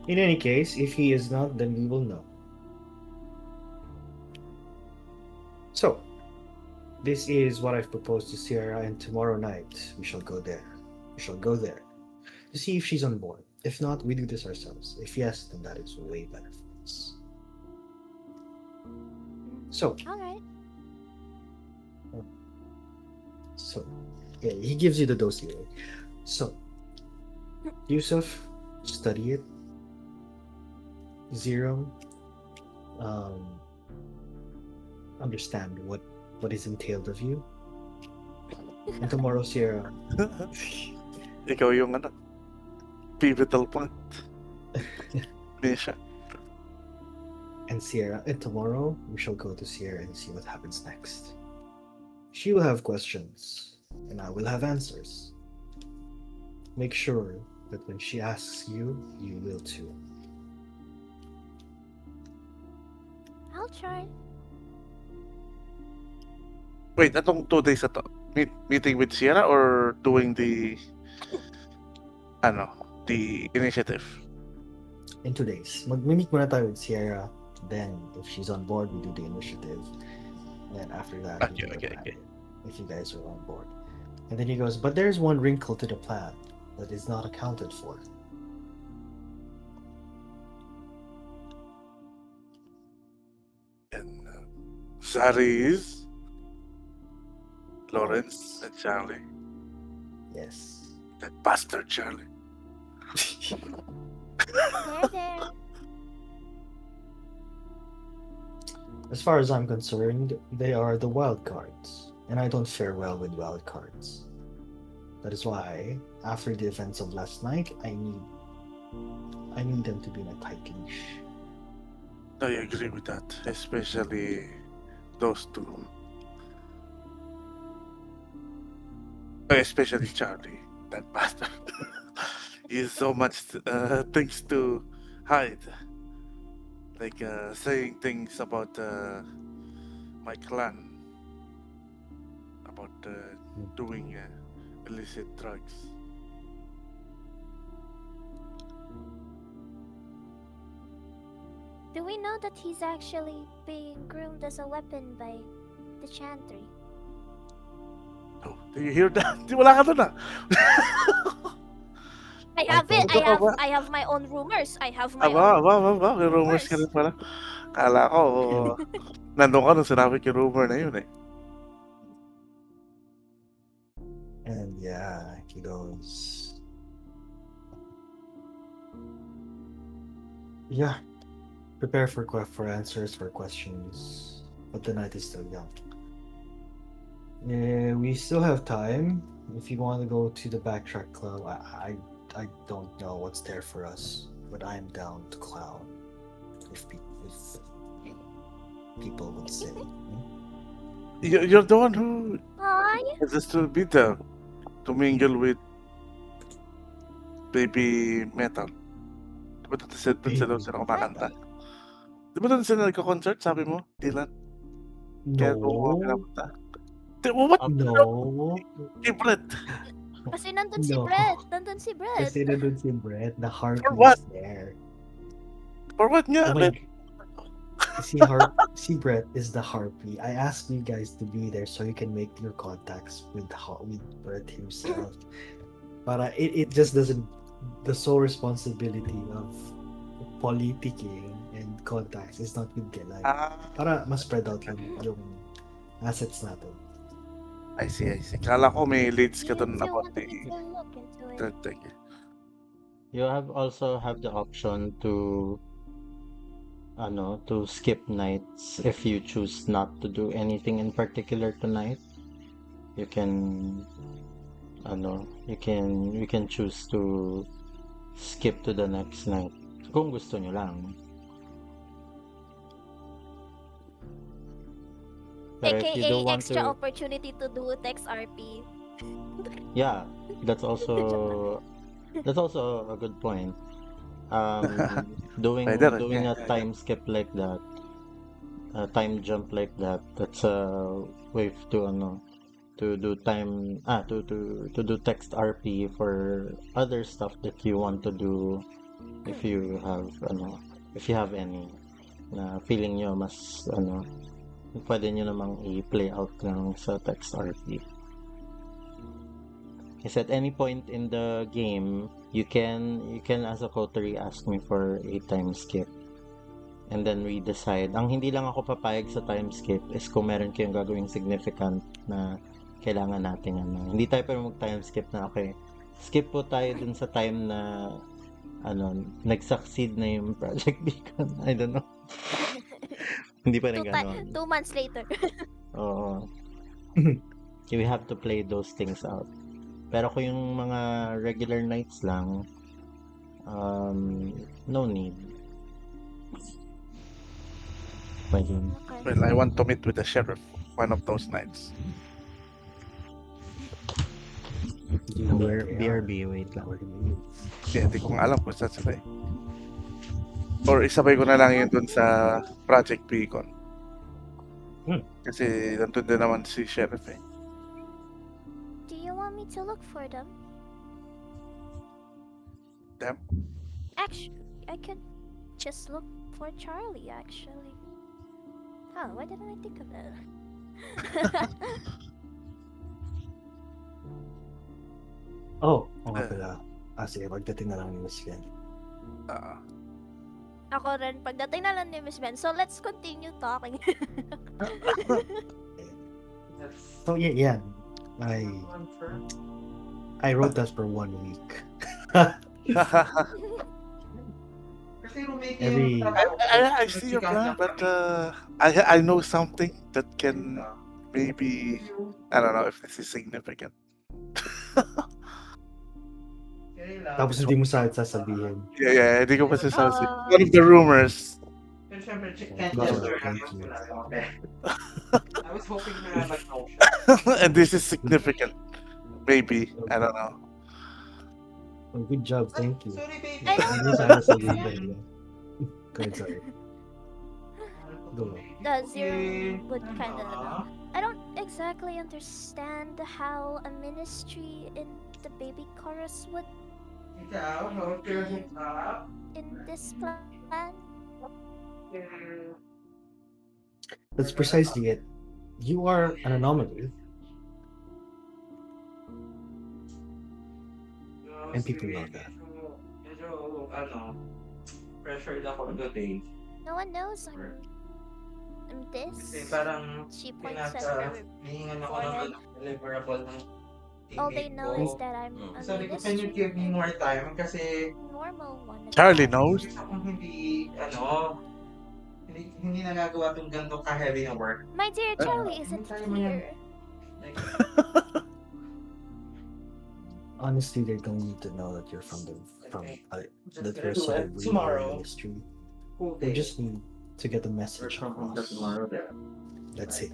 In any case, if he is not, then we will know. So, this is what I've proposed to Sierra, and tomorrow night we shall go there. We shall go there to see if she's on board. If not, we do this ourselves. If yes, then that is way better for us. So, Alright. yeah, he gives you the dossier. So, Yusuf, study it. Zero, understand what is entailed of you. And tomorrow, Sierra, Ikaw yung pivotal point. Nisha. and tomorrow we shall go to Sierra and see what happens next. She will have questions, and I will have answers. Make sure that when she asks you, you will too. I'll try. Wait, atong 2 days na to? Meeting with Sierra or doing the initiative? In 2 days, mag-meet muna tayo with Sierra. Then, if she's on board, we do the initiative. And then after that, we do the plan, if you guys are on board. And then he goes, but there's one wrinkle to the plan that is not accounted for. And Zari is Lawrence and Charlie. Yes. That bastard Charlie. There. As far as I'm concerned, they are the wild cards, and I don't fare well with wild cards. That is why, after the events of last night, I need them to be in a tight leash. I agree with that, especially those two. Especially Charlie, that bastard. He has so much things to hide. Like saying things about my clan, about doing illicit drugs. Do we know that he's actually being groomed as a weapon by the Chantry? Oh, do you hear that? Di wala ka dun ah. I have it. thought- I have my own rumors. I have my Aba, own. may rumors ka rin pala. Kala ko, nandun ka nung sinabi yung rumor na yun eh. And yeah, he goes, yeah, prepare for answers for questions, but the night is still young. Yeah, we still have time. If you want to go to the backtrack club, I don't know what's there for us, but I'm down to clown. If people would say. You're the one who Hi. has to be there to mingle with baby metal. Di ba doon sila kumakanta? Di ba doon sila nagko-concert, sabi mo, Dylan? Kaya doon mo pinapunta. What? No. Hey, Brett. Kasi nandun si No. Brett. Nandun si Brett. Kasi nandun si Brett, the harpy For what? is there. For what nga? Oh my See, Brett is the harpy. I asked you guys to be there so you can make your contacts with Brett himself. But it just doesn't. The sole responsibility of politicking and contacts is not with Gelay. Para mas spread out yung assets natin. I see. Kala ko may leads ka doon Still about wanted the to look into it. third thing. You also have the option to skip nights if you choose not to do anything in particular tonight. You can you can choose to skip to the next night kung gusto nyo lang. Pero if you AKA don't want extra to, opportunity to do text RP. yeah, that's also a good point. Doing Pwede rin, doing a yeah. time skip like that, a time jump like that, that's a way to to do to do text RP for other stuff that you want to do if you have any na feeling nyo mas pwede nyo namang i-play out lang sa text RP. Is at any point in the game you can as a coterie ask me for a time skip and then we decide. Ang hindi lang ako papayag sa time skip is kung meron kayong gagawing significant na kailangan natin hindi tayo pero mag-time skip na okay. Skip po tayo dun sa time na nag-succeed na yung Project Beacon. I don't know. Hindi pa rin ganon. 2 months later. Oo. We have to play those things out. Pero kung yung mga regular nights lang, no need. Okay. Well, I want to meet with the sheriff one of those nights. BRB, wait lang. Hindi ko nga alam kung saan sabay. Or isabay ko na lang yun dun sa Project Beacon. Kasi nandun din naman si sheriff eh. Do you want me to look for them? Them? Actually, I could just look for Charlie, actually. Huh, why didn't I think of that? Oo nga pala. Sige, pagdating na lang ni Miss Ken. Ako rin, pagdating na lang ni Miss Ben. So, let's continue talking. So yeah. I wrote that for 1 week. Every I see your plan, but I know something that can maybe, I don't know if this is significant. tapos hindi mo sa sasabihin. Yeah, hindi ko masasabi. One of the rumors. Siyempre, Thank you. I was hoping na mag-know And this is significant. Maybe, I don't know. Oh, good job, thank you. Sorry, baby. I don't Hindi sana sabihin. Go ahead, sorry. Go. The Zero would kind of... I don't exactly understand how a ministry in the baby chorus would Ikaw, okay ka? in this plan. That's precisely it. You are an anomaly. And people love that. Medyo, pressured ako today. No one knows I'm Kasi this. parang She points at her. hihingan ako ng deliverable ng All they know is that I'm a Sabi ko, can you ministry give me and more time? Kasi normal one. Charlie knows. gusto kong hindi nagagawa itong ganito ka-heavy na work. My dear Charlie isn't Anytime yan. here. Like, Honestly, they don't need to know that you're from that you're do sort it of tomorrow. ministry. whole They day. just need to get the message Work from home across. tomorrow there. That's it.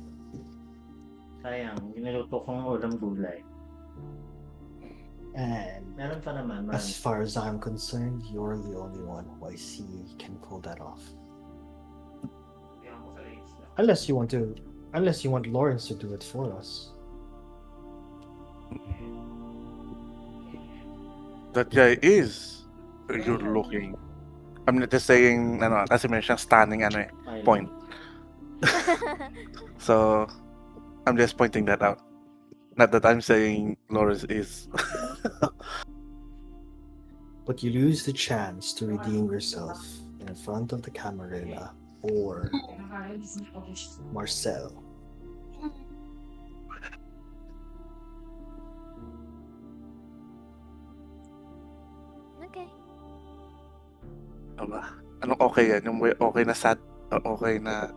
Sayang, niluto kong ulam gulay. And Meron pa naman, man. as far as I'm concerned, you're the only one who I see can pull that off. Hindi ako sa legs na. Unless you want Lawrence to do it for us. That guy is good looking. I'm not just saying, kasi meron siyang stunning point. So, I'm just pointing that out. Not that I'm saying Lawrence is. But you lose the chance to redeem yourself in front of the Camarilla or Marcel. Okay. Aba, anong okay yan? Yung okay na sad? O okay na...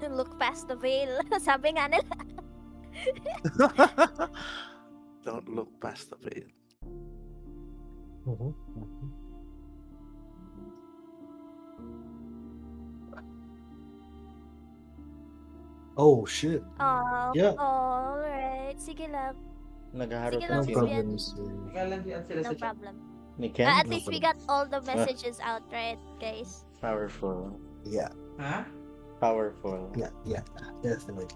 Look past the veil. Sabi nga nila. Don't look past the veil. Oh shit! Yeah. Alright. Sige lang. Naghaharap Sige na lang, No Miss sila. problem, Miss Mary. Nagalandian sila No sa chat. problem. Niken? At least we got all the messages out, right, guys? Powerful. Yeah, Huh? Powerful. yeah, definitely.